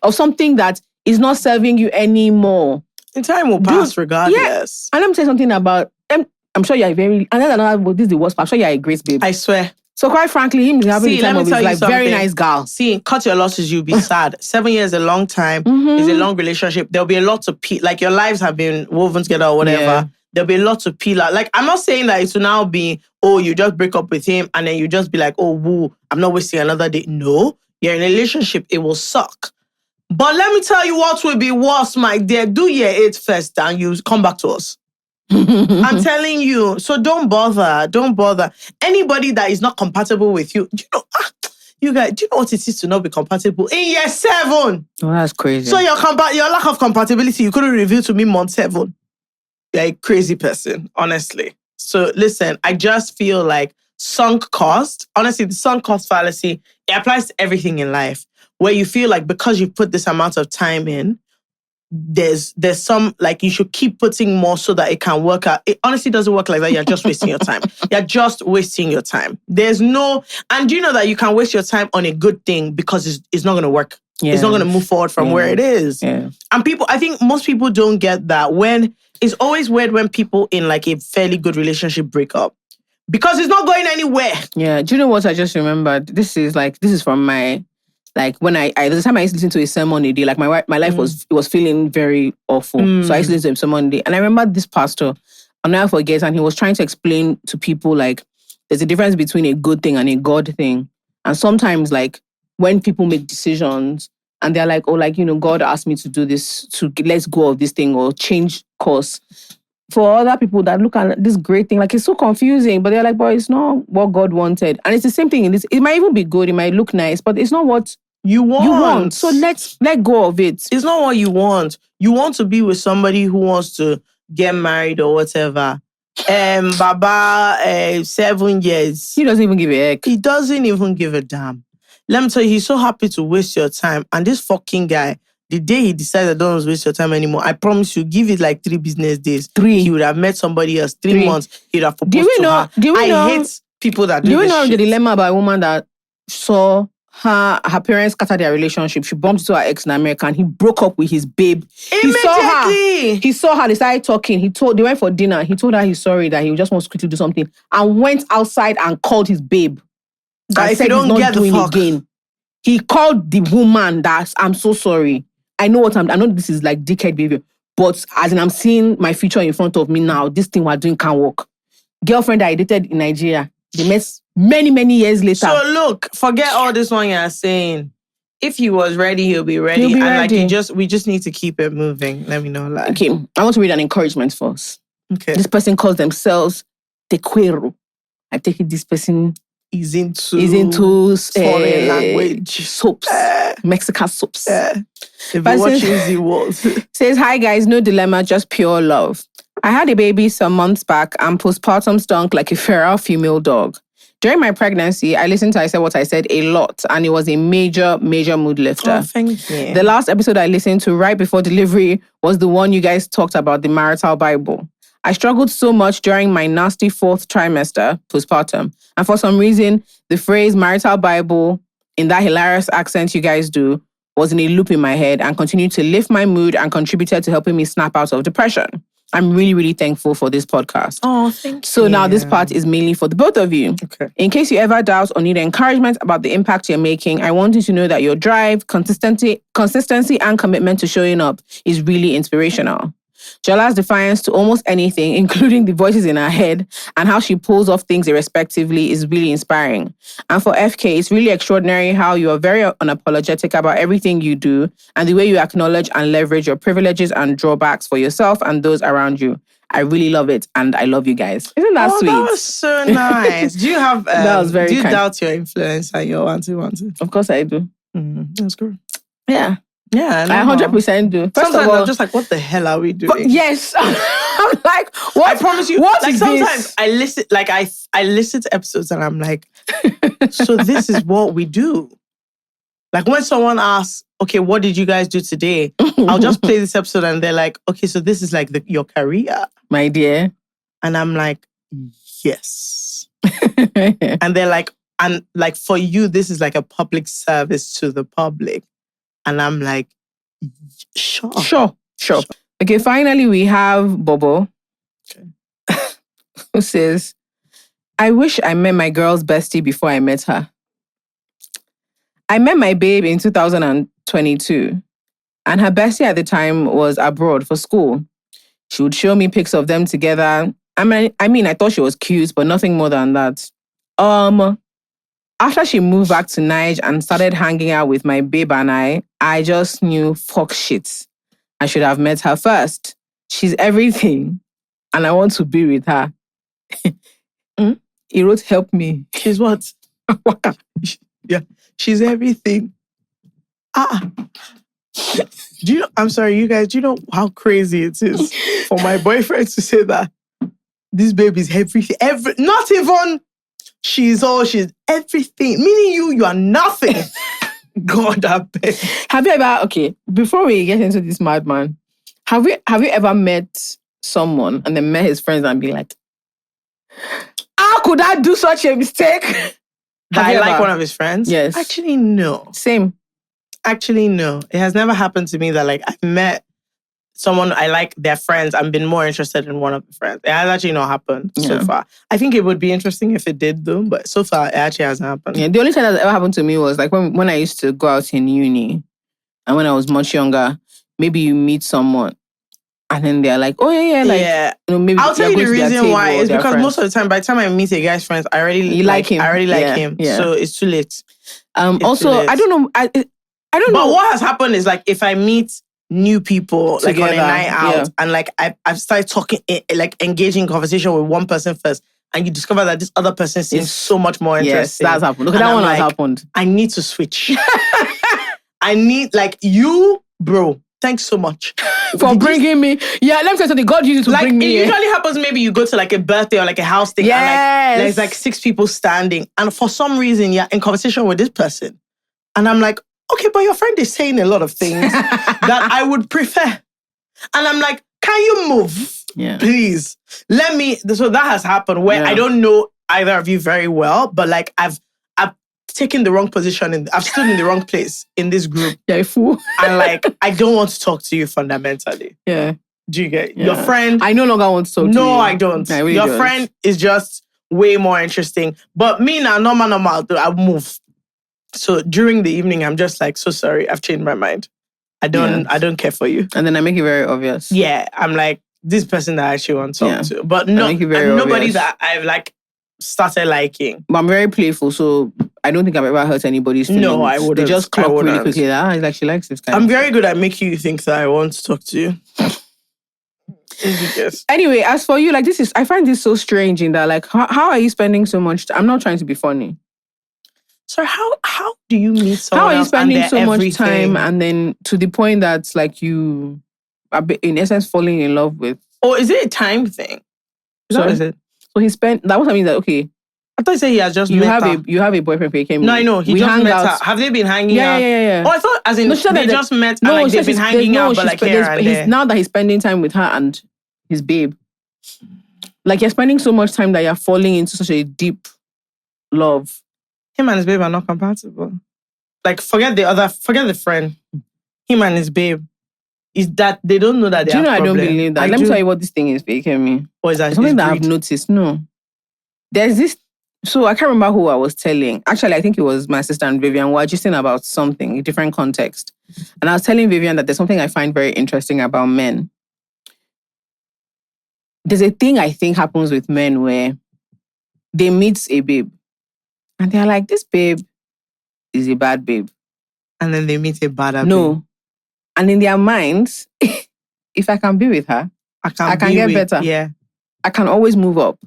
Of something that is not serving you anymore. The time will pass regardless. Yeah. And let me say something about, I'm sure you're this is the worst part. I'm sure you're a great babe. I swear. So quite frankly, him having the time of his life, very nice girl. See, cut your losses, you'll be sad. 7 years is a long time. It's a long relationship. There'll be a lot to peel. Like your lives have been woven together or whatever. Yeah. There'll be a lot to peel out. Like I'm not saying that it will now be, oh, you just break up with him and then you just be like, oh, woo, I'm not wasting another day. No, you're in a relationship. It will suck. But let me tell you what will be worse, my dear. Do your 8 first and you come back to us. I'm telling you. So don't bother. Don't bother. Anybody that is not compatible with you, you guys, do you know what it is to not be compatible in year 7? Oh, that's crazy. So your lack of compatibility, you couldn't reveal to me month 7. You're a crazy person, honestly. So listen, I just feel like sunk cost. Honestly, the sunk cost fallacy, it applies to everything in life. Where you feel like because you've put this amount of time in, there's some, like, you should keep putting more so that it can work out. It honestly doesn't work like that. You're just wasting your time. You're just wasting your time. There's no, and do you know that you can waste your time on a good thing because it's not going to work. Yeah. It's not going to move forward from where it is. Yeah. And people, I think most people don't get that. When it's always weird when people in like a fairly good relationship break up because it's not going anywhere. Yeah. Do you know what I just remembered? This is from my, like when I the time I used to listen to a sermon a day, like my life was feeling very awful. So I used to listen to a sermon a day. And I remember this pastor, I'll never forget, and he was trying to explain to people like there's a difference between a good thing and a God thing. And sometimes like when people make decisions and they're like, oh, like, you know, God asked me to do this, to let's go of this thing or change course. For other people that look at this great thing, like it's so confusing, but they're like, boy, it's not what God wanted. And it's the same thing in this. It might even be good, it might look nice, but it's not what you want. So let go of it. It's not what you want. You want to be with somebody who wants to get married or whatever. Baba, 7 years. He doesn't even give a heck. He doesn't even give a damn. Let me tell you, he's so happy to waste your time. And this fucking guy, the day he decides I don't want to waste your time anymore, I promise you, give it like 3 business days. 3. He would have met somebody else. 3 months, he'd have proposed to her. I hate people that do this. Do you know shit. The dilemma about a woman that saw her parents scatter their relationship? She bumped into her ex in America and he broke up with his babe. Immediately. He saw her, they started talking. They went for dinner. He told her he's sorry, that he just wants to quickly do something, and went outside and called his babe. That if you don't get the fuck again. He called the woman that, I'm so sorry. I know this is like dickhead behavior, but as in I'm seeing my future in front of me now, this thing we're doing can't work. Girlfriend that I dated in Nigeria, they met many, many years later. So look, forget all this one you're saying. If he was ready, he'll be ready. And ready. Like we just need to keep it moving. Let me know. Like. Okay, I want to read an encouragement first. Okay. This person calls themselves Tequero. I take it this person is into foreign language soaps, Mexican soaps. If you watch Easy World. Says, hi guys, no dilemma, just pure love. I had a baby some months back and postpartum stunk like a feral female dog. During my pregnancy, I listened to I Said What I Said a lot, and it was a major, major mood lifter. Oh, thank you. The last episode I listened to right before delivery was the one you guys talked about, the marital Bible. I struggled so much during my nasty 4th trimester, postpartum, and for some reason, the phrase marital Bible in that hilarious accent you guys do was in a loop in my head and continued to lift my mood and contributed to helping me snap out of depression. I'm really, really thankful for this podcast. Oh, thank you. So now this part is mainly for the both of you. Okay. In case you ever doubt or need encouragement about the impact you're making, I want you to know that your drive, consistency and commitment to showing up is really inspirational. Jolla's defiance to almost anything, including the voices in her head and how she pulls off things irrespectively, is really inspiring. And for FK, it's really extraordinary how you are very unapologetic about everything you do and the way you acknowledge and leverage your privileges and drawbacks for yourself and those around you. I really love it, and I love you guys. Isn't that sweet? That was so nice. Do you have? That was very. Do you kind. Doubt your influence and your auntie? Of course, I do. That's good. Yeah. Yeah, I 100% do. Sometimes I'm just like, what the hell are we doing? But yes, I'm like, what? I promise you. What like is sometimes this? I listen, like I listen to episodes and I'm like, so this is what we do. Like when someone asks, okay, what did you guys do today? I'll just play this episode and they're like, okay, so this is like your career, my dear. And I'm like, yes. And they're like, and like for you, this is like a public service to the public. And I'm like, sure. Okay, finally we have Bobo, who says, I wish I met my girl's bestie before I met her. I met my babe in 2022, and her bestie at the time was abroad for school. She would show me pics of them together. I mean, I thought she was cute, but nothing more than that. After she moved back to Niger and started hanging out with my babe and I just knew, fuck shit. I should have met her first. She's everything, and I want to be with her. He wrote, help me. She's what? Yeah, she's everything. I'm sorry, you guys, do you know how crazy it is for my boyfriend to say that this baby is everything? Not even she's everything. Meaning you are nothing. God, I bet. Have you ever, okay, before we get into this madman, have you ever met someone and then met his friends and be like, how could I do such a mistake? That I like one of his friends? Yes. Actually, no. Same. Actually, no. It has never happened to me that like I've met someone I like their friends and been more interested in one of the friends. It has actually not happened so far. I think it would be interesting if it did though, but so far it actually hasn't happened. Yeah, the only time that ever happened to me was like when I used to go out in uni and when I was much younger, maybe you meet someone and then they're like, oh yeah, like, you know, maybe I'll tell you the reason why is because friends. most of the time, by the time I meet a guy's friends, I already like him. I already like him. Yeah. So it's too late. Also, too late. I don't know. I don't know. But what has happened is like if I meet new people together, like on a night out and like I've started talking, like engaging in conversation with one person first, and you discover that this other person seems so much more interesting. Yes, that's happened. Look at that one has happened. I need to switch. I need like you, bro. Thanks so much. For bringing me. Yeah, let me tell you something. God used you to bring me. It usually happens maybe you go to like a birthday or like a house thing and like there's like 6 people standing. And for some reason, you're in conversation with this person. And I'm like, okay, but your friend is saying a lot of things that I would prefer. And I'm like, can you move? Yeah. Please. Let me. So that has happened where I don't know either of you very well, but like I've taken the wrong position I've stood in the wrong place in this group. Yeah, you fool. And like, I don't want to talk to you fundamentally. Yeah. Do you get your friend? I no longer want to talk to you. No, I don't. I really your don't. Friend is just way more interesting. But me now, normal, I'll move. So during the evening, I'm just like, so sorry, I've changed my mind. I don't care for you. And then I make it very obvious. Yeah, I'm like, this person that I actually want to talk to. But no, nobody that I've like started liking. But I'm very playful, so I don't think I've ever hurt anybody's feelings. No, I wouldn't. They just clock really quickly. It's like she likes this guy. I'm very good at making you think that I want to talk to you. Anyway, as for you, like I find this so strange in that, like, how are you spending so much time? I'm not trying to be funny. So how do you meet someone? How are you spending so everything? Much time and then to the point that like you are in essence falling in love with? Or is it a time thing? So is it? So he spent. That was I mean that okay. I thought you said he has just. You have a boyfriend. He came. No, I know. He just met her. Have they been hanging out? Yeah. Oh, I thought as in they just met and like they've been hanging out, but like here and there. Now that he's spending time with her and his babe, like you're spending so much time that you're falling into such a deep love. Him and his babe are not compatible. Like forget the friend. Him and his babe. Is that they don't know that they have I don't believe that. Let me tell you what this thing is faking me. Or is that something that I've noticed? No. There's this. So I can't remember who I was telling. Actually, I think it was my sister and Vivian. We were just about something, a different context. And I was telling Vivian that there's something I find very interesting about men. There's a thing I think happens with men where they meet a babe. And they're like, this babe is a bad babe. And then they meet a bad babe. No. And in their minds, if I can be with her, I can get better. Yeah. I can always move up.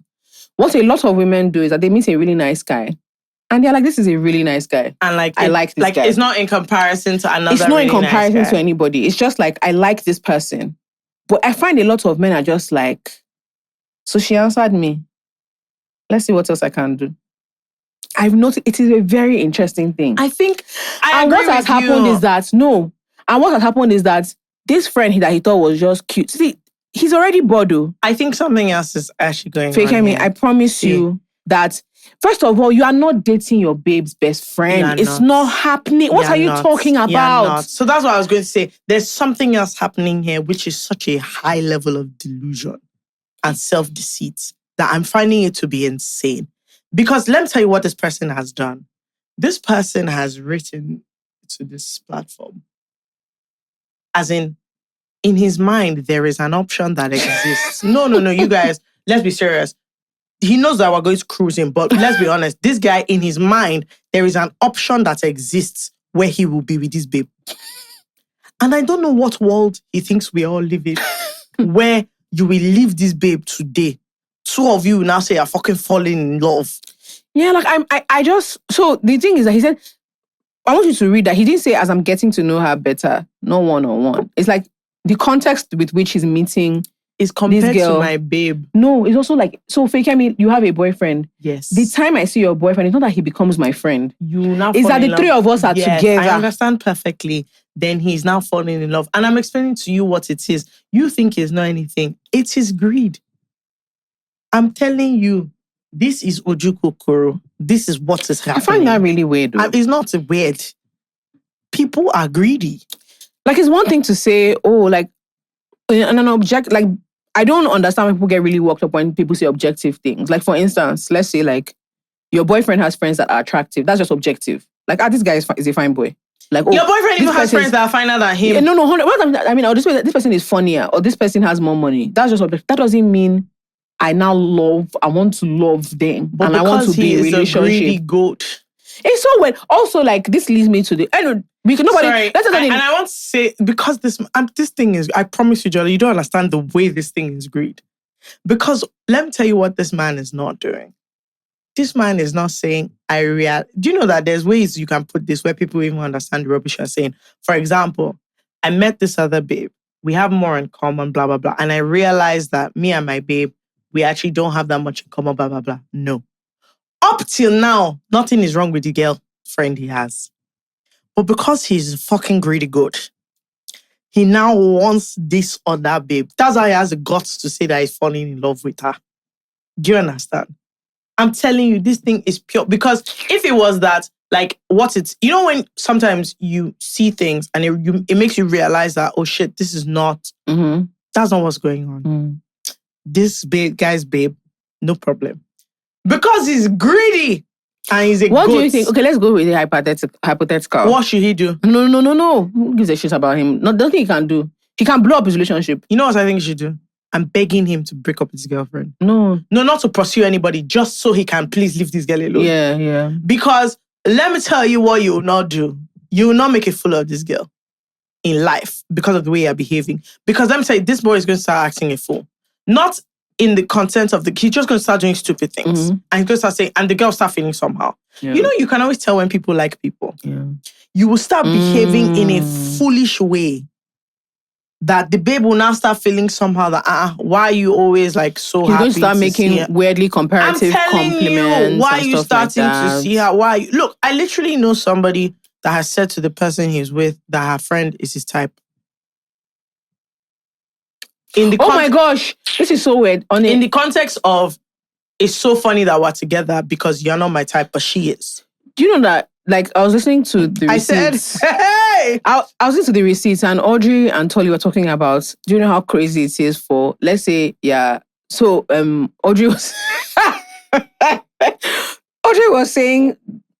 What a lot of women do is that they meet a really nice guy. And they're like, this is a really nice guy. And like, I like this guy. It's not in comparison to another. It's not really in comparison nice guy. To anybody. It's just like, I like this person. But I find a lot of men are just like, so she answered me. Let's see what else I can do. I've noticed it is a very interesting thing. I think And what has happened is that this friend that he thought was just cute. See, he's already bored. I think something else is actually going on. I promise you that, first of all, you are not dating your babe's best friend. It's not happening. What are you talking about? So that's what I was going to say. There's something else happening here, which is such a high level of delusion and self-deceit that I'm finding it to be insane. Because let me tell you what this person has done. This person has written to this platform. As in his mind, there is an option that exists. No, you guys, let's be serious. He knows that we're going to cruise him, but let's be honest. This guy, in his mind, there is an option that exists where he will be with this babe. And I don't know what world he thinks we all live in, where you will leave this babe today. Two of you now say you're fucking falling in love. Yeah, like I just, so the thing is that he said, I want you to read that. He didn't say as I'm getting to know her better, no one-on-one. It's like the context with which he's meeting is compared to my babe. No, it's also like, so Fekemi, you have a boyfriend. Yes. The time I see your boyfriend, it's not that he becomes my friend. You now it's that the three of us are together. I understand perfectly. Then he's now falling in love. And I'm explaining to you what it is. You think it's not anything. It's his greed. I'm telling you, this is Ojukokoro. This is what is happening. I find that really weird. It's not weird. People are greedy. Like, it's one thing to say, oh, like, and an object, like, I don't understand when people get really worked up when people say objective things. Like, for instance, let's say, like, your boyfriend has friends that are attractive. That's just objective. Like, this guy is a fine boy. Like, your boyfriend even has friends that are finer than him. Yeah, no. I mean, this person is funnier, or this person has more money. That's just objective. That doesn't mean I want to love them. But and I want to be in a relationship. A greedy goat. It's so weird. Also, like, this leads me to the... Sorry, and I want to say, because this thing is... I promise you, Jolly, you don't understand the way this thing is greed. Because let me tell you what this man is not doing. This man is not saying, do you know that there's ways you can put this where people even understand the rubbish you're saying? For example, I met this other babe. We have more in common, blah, blah, blah. And I realized that me and my babe, we actually don't have that much in common, blah, blah, blah. No. Up till now, nothing is wrong with the girlfriend he has. But because he's a fucking greedy goat, he now wants this or that babe. That's why he has the guts to say that he's falling in love with her. Do you understand? I'm telling you, this thing is pure. Because if it was that, like, when sometimes you see things and it makes you realize that, oh shit, this is not, that's not what's going on. Mm. This guy's babe, no problem. Because he's greedy and he's a What goat. do you think? Okay, let's go with the hypothetical. What should he do? No. Who gives a shit about him? Nothing he can do. He can blow up his relationship. You know what I think he should do? I'm begging him to break up with his girlfriend. No, not to pursue anybody, just so he can please leave this girl alone. Yeah. Because let me tell you what you will not do. You will not make a fool of this girl in life because of the way you're behaving. Because let me tell you, this boy is going to start acting a fool. Not in the content of he's just going to start doing stupid things. And he's going to start saying, and the girl start feeling somehow. Yeah. You know, you can always tell when people like people. Yeah. You will start behaving in a foolish way that the babe will now start feeling somehow that, why are you always like so he's happy? He's going to start making weirdly comparative compliments. Why are you starting to see her? Look, I literally know somebody that has said to the person he's with that her friend is his type. My gosh, this is so weird. In the context of, it's so funny that we're together because you're not my type, but she is. Do you know that? Like, I was listening to the receipts. I said, hey! I was listening to the receipts and Audrey and Tolly were talking about, do you know how crazy it is for, let's say, yeah. So, Audrey was... Audrey was saying,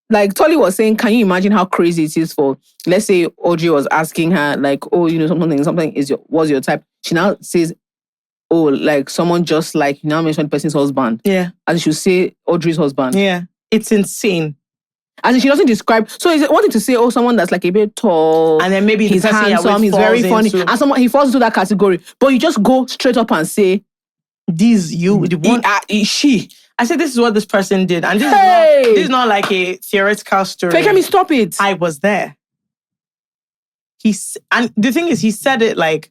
like, Tolly was saying, can you imagine how crazy it is for, let's say Audrey was asking her, like, oh, you know, something was your type. She now says, oh, like, someone just like, you now mentioned the person's husband. Yeah. As she should say Audrey's husband. Yeah. It's insane. As in, she doesn't describe. So is it wanting to say, oh, someone that's like a bit tall, and then maybe he's handsome, he's very funny, and he falls into that category. But you just go straight up and say, she. I said, this is what this person did, and this is not like a theoretical story. Fekemi, stop it! I was there. And the thing is, he said it like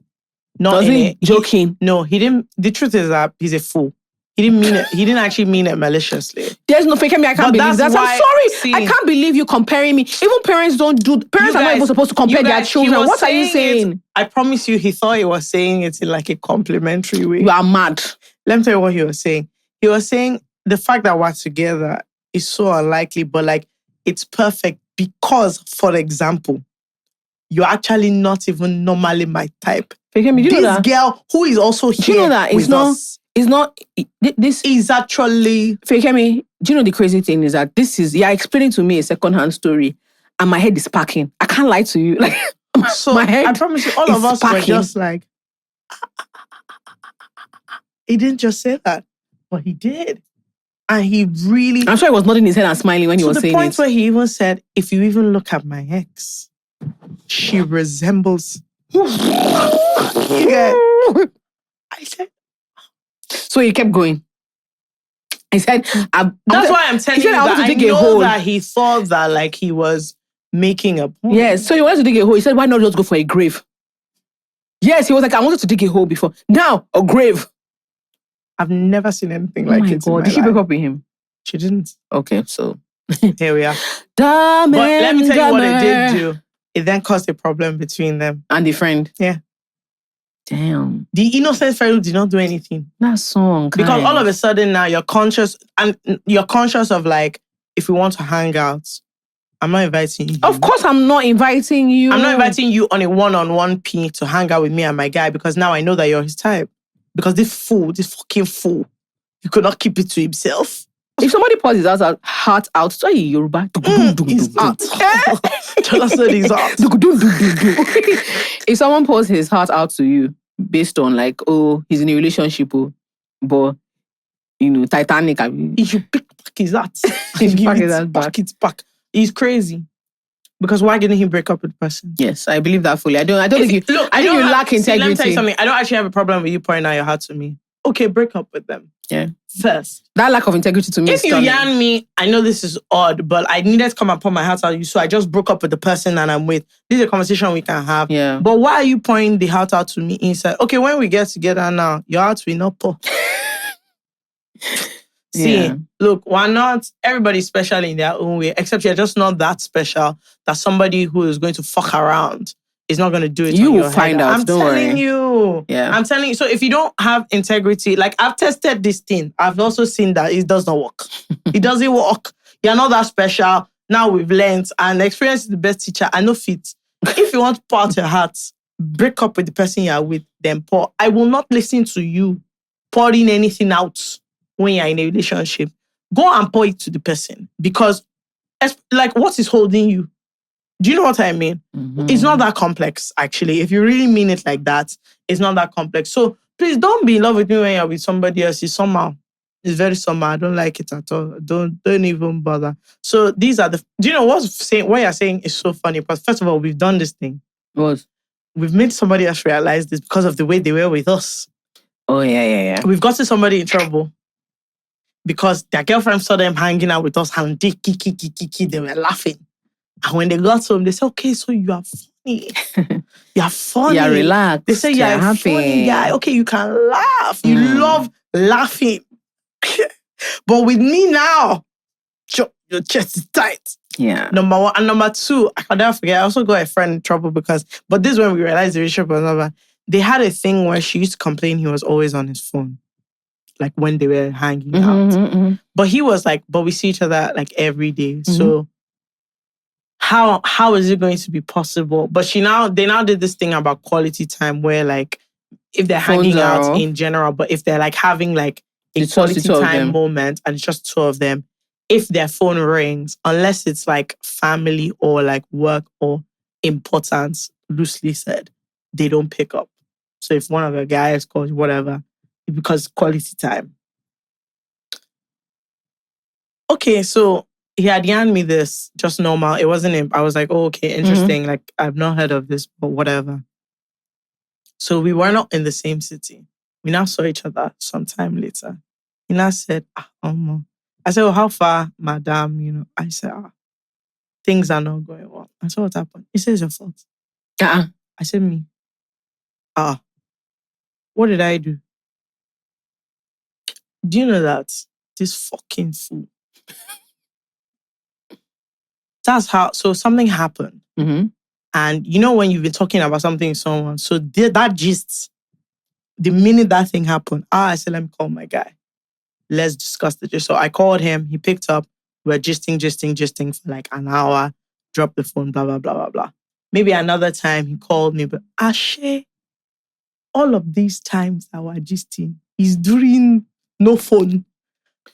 not joking. No, he didn't. The truth is that he's a fool. He didn't mean it. He didn't actually mean it maliciously. There's no Fekemi. I can't believe that. I'm sorry. I can't believe you comparing me. Even parents don't do. Parents are not even supposed to compare their children. What are you saying? I promise you, he thought he was saying it in like a complimentary way. You are mad. Let me tell you what he was saying. He was saying the fact that we're together is so unlikely, but like it's perfect because, for example, you're actually not even normally my type. Fekemi, this girl who is also here, you know that it's not. It's not, this is actually... Fekemi, do you know the crazy thing is that you're explaining to me a second-hand story and my head is packing. I can't lie to you. Like, so my head I promise you, all of us were just like, he didn't just say that, but he did. And he really... I'm sure he was nodding his head and smiling when he was saying it. To the point where he even said, if you even look at my ex, she resembles... Yeah. I said... So he kept going. He said... That's why I'm telling you that I know that he thought that like he was making a point. Yes, so he wanted to dig a hole. He said, why not just go for a grave? Yes, he was like, I wanted to dig a hole before. Now, a grave. I've never seen anything like it. Oh my God. Did she break up with him? She didn't. Okay, so here we are. But let me tell you what it did do. It then caused a problem between them. And the friend. Yeah. Damn. The innocent friend who did not do anything. That song. Because all of a sudden now you're conscious of like, if we want to hang out, I'm not inviting you. Of course I'm not inviting you. I'm not inviting you on a one-on-one P to hang out with me and my guy because now I know that you're his type. Because this fucking fool, he could not keep it to himself. If somebody pours his heart out, so Yoruba. His heart. Tell us his heart. If someone pours his heart out to you based on like, oh, he's in a relationship, but you know, Titanic. He should pick back his heart. He should pack his heart back. It's back. He's crazy. Because why didn't he break up with the person? Yes, I believe that fully. I don't think you lack integrity. Let me tell you something. I don't actually have a problem with you pouring out your heart to me. Okay, break up with them. Yeah. First. That lack of integrity to me If you yarn me, I know this is odd, but I needed to come and pour my heart out to you, so I just broke up with the person that I'm with. This is a conversation we can have. Yeah. But why are you pouring the heart out to me inside? Okay, when we get together now, your heart will not pour. See, look, why not? Everybody's special in their own way, except you're just not that special that somebody who is going to fuck around is not going to do it. You will find out. I'm telling you. Yeah. I'm telling you. So if you don't have integrity, like I've tested this thing, I've also seen that it does not work. It doesn't work. You're not that special. Now we've learned, and experience is the best teacher. I know fit. If you want to pour out your heart, break up with the person you're with, then pour. I will not listen to you pouring anything out when you're in a relationship. Go and pour it to the person, because like, what is holding you? Do you know what I mean? Mm-hmm. It's not that complex, actually. If you really mean it like that, it's not that complex. So please don't be in love with me when you're with somebody else. It's somehow. It's very somehow. I don't like it at all. Don't even bother. So these are the... Do you know what you're saying is so funny? Because first of all, we've done this thing. What? We've made somebody else realize this because of the way they were with us. Oh, yeah. We've gotten somebody in trouble because their girlfriend saw them hanging out with us and they were laughing. And when they got home, they said, okay, so you are funny. You're funny. You're relaxed. They say you're happy. Funny guy. Okay, you can laugh. You love laughing. But with me now, your chest is tight. Yeah. Number one. And number two, I can never forget, I also got a friend in trouble but this is when we realized the relationship was over. They had a thing where she used to complain he was always on his phone. Like when they were hanging out. Mm-hmm. But he was like, but we see each other like every day. Mm-hmm. So how is it going to be possible? But they now did this thing about quality time where like if they're hanging out in general, but if they're like having like a quality time moment and it's just two of them, if their phone rings, unless it's like family or like work or importance, loosely said, they don't pick up. So if one of the guys calls, whatever, because quality time. Okay, so he had yarned me this, just normal. It wasn't him. I was like, oh, okay, interesting. Mm-hmm. Like, I've not heard of this, but whatever. So we were not in the same city. We now saw each other sometime later. He now said, I said, how far, madam? You know, I said, things are not going well. I said, what happened? He said, it's your fault. I said, me. What did I do? Do you know that this fucking fool? That's how, so something happened. Mm-hmm. And you know when you've been talking about something with someone, so that gist, the minute that thing happened, I said, let me call my guy. Let's discuss the gist. So I called him, he picked up, we're gisting for like an hour, dropped the phone, blah, blah, blah, blah, blah. Maybe another time he called me, but Ashe, all of these times I was gisting, is during no phone.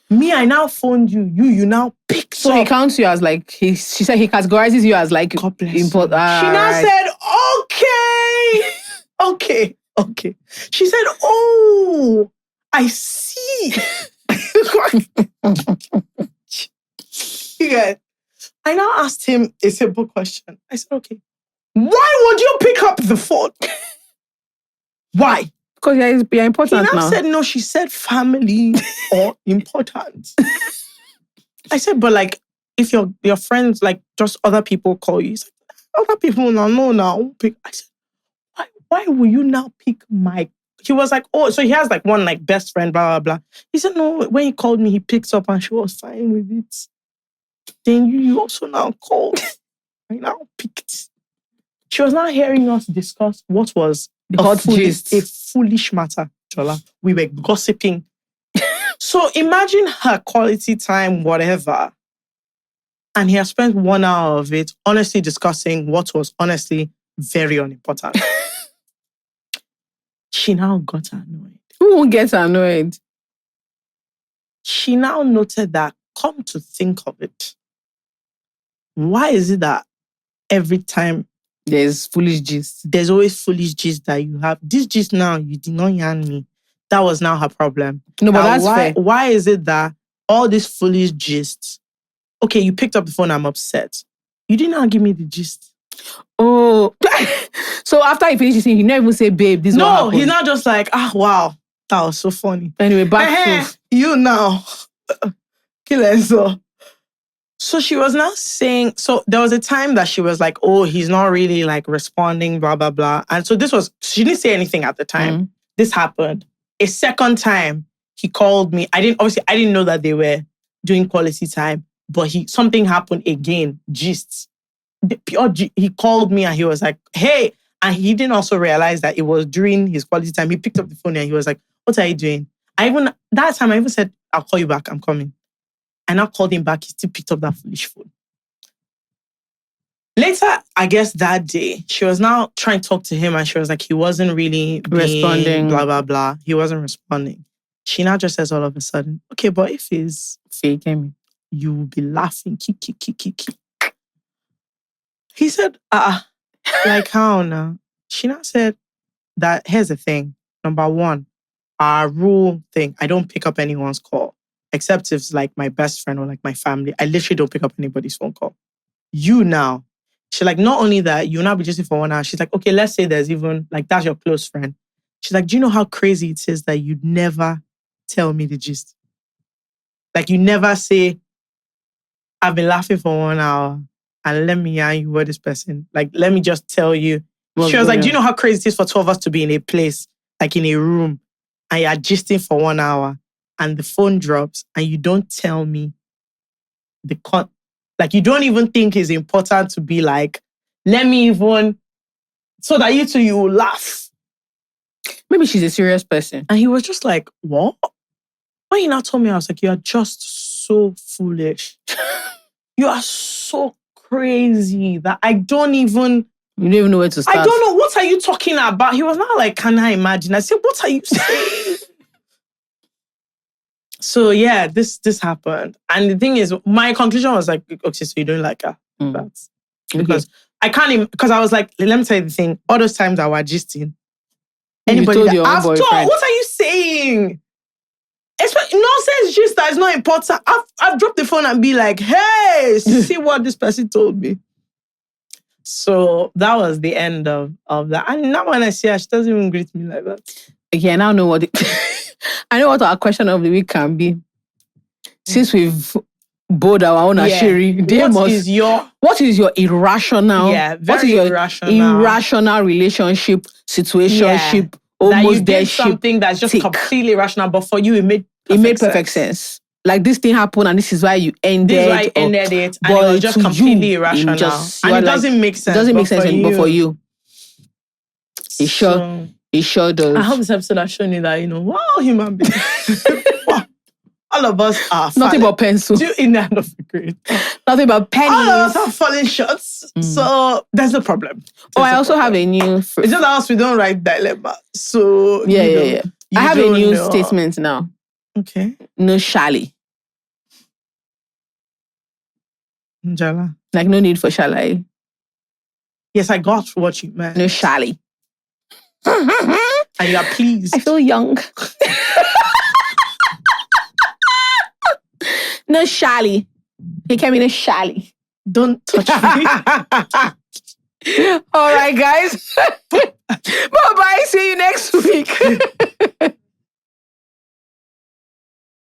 Me, I now phoned you. You now picked So up. he counts you as like, she said he categorizes you as like important. She now said, okay. She said, oh, I see. Yeah. I now asked him a simple question. I said, okay, why would you pick up the phone? Why? Because you're important now. He now said, no, she said family or important. I said, but like, if your friends, like just other people call you, said, other people now pick. I said, why will you now pick my? He was like, oh, so he has like one like best friend, blah, blah, blah. He said, no, when he called me, he picks up and she was fine with it. Then you also now called. I now picked. She was now hearing us discuss what was a foolish matter, Jola. We were gossiping. So imagine her quality time, whatever. And he has spent 1 hour of it honestly discussing what was honestly very unimportant. She now got annoyed. Who won't get annoyed? She now noted that, come to think of it, why is it that every time there's foolish gist, there's always foolish gist that you have? This gist now, you did not yarn me. That was now her problem. No, but that's fair. Why is it that all this foolish gist, okay, you picked up the phone, I'm upset. You did not give me the gist. Oh, so after he finishes, he never even say, babe, this is what happened. No, he's not just like, wow, that was so funny. Anyway, back to you now. So she was now saying, so there was a time that she was like, oh, he's not really like responding, blah, blah, blah. And so she didn't say anything at the time. Mm-hmm. This happened. A second time, he called me. I didn't know that they were doing quality time, but something happened again, gist. He called me and he was like, hey, and he didn't also realize that it was during his quality time. He picked up the phone and he was like, what are you doing? That time I even said, I'll call you back, I'm coming. I now called him back, he still picked up that foolish phone. Later, I guess that day, she was now trying to talk to him and she was like, he wasn't really responding, blah, blah, blah. He wasn't responding. She now just says all of a sudden, okay, but if he's faking, you will be laughing, kick. He said, like how now? She now said that, here's the thing. Number one, our rule thing, I don't pick up anyone's call, except if it's like my best friend or like my family. I literally don't pick up anybody's phone call. You now, she's like, not only that, you'll not be just for 1 hour. She's like, okay, let's say there's even, like, that's your close friend. She's like, do you know how crazy it is that you'd never tell me the gist? Like, you never say, I've been laughing for 1 hour and let me yarn you what this person, like, let me just tell you. She was like, do you know how crazy it is for two of us to be in a place, like in a room, and you're gisting for 1 hour and the phone drops and you don't tell me like, you don't even think it's important to be like, let me even, so that you will laugh. Maybe she's a serious person. And he was just like, what? When he now told me, I was like, you are just so foolish. You are so crazy that you don't even know where to start. I don't know, what are you talking about? He was not like, can I imagine? I said, what are you saying? So yeah, this happened. And the thing is, my conclusion was like, okay, so you don't like her. That's because I can't, because I was like, let me tell you the thing, all those times I was gisting, anybody that I've told, what are you saying? Nonsense gist that is not important. I've dropped the phone and be like, hey, see what this person told me. So that was the end of that. And now when I see her, she doesn't even greet me like that. Okay, I now know what I know what our question of the week can be. Since we've bored our own Ashiri, what is your irrational? Yeah, very irrational relationship, situationship, almost that you did something that's just completely irrational, but for you it made perfect sense. Like, this thing happened and this is why you ended. This is why I ended it, and it was just completely irrational. And it doesn't make sense. It doesn't make sense anymore for you. It sure does. I hope this episode has shown you that, wow, human beings. Wow. All of us are nothing but pencil. In the end of the grade. Nothing but pennies. All of us are falling shots. So there's no problem. I also have a new... It's just us, we don't write dilemma. So, yeah. I have a new statement now. Okay. No shally. Njala. Like, no need for shally. Yes, I got what you meant. No shally. And you are pleased. I feel young. No shally. He came in a shally. Don't touch me. All right, guys. But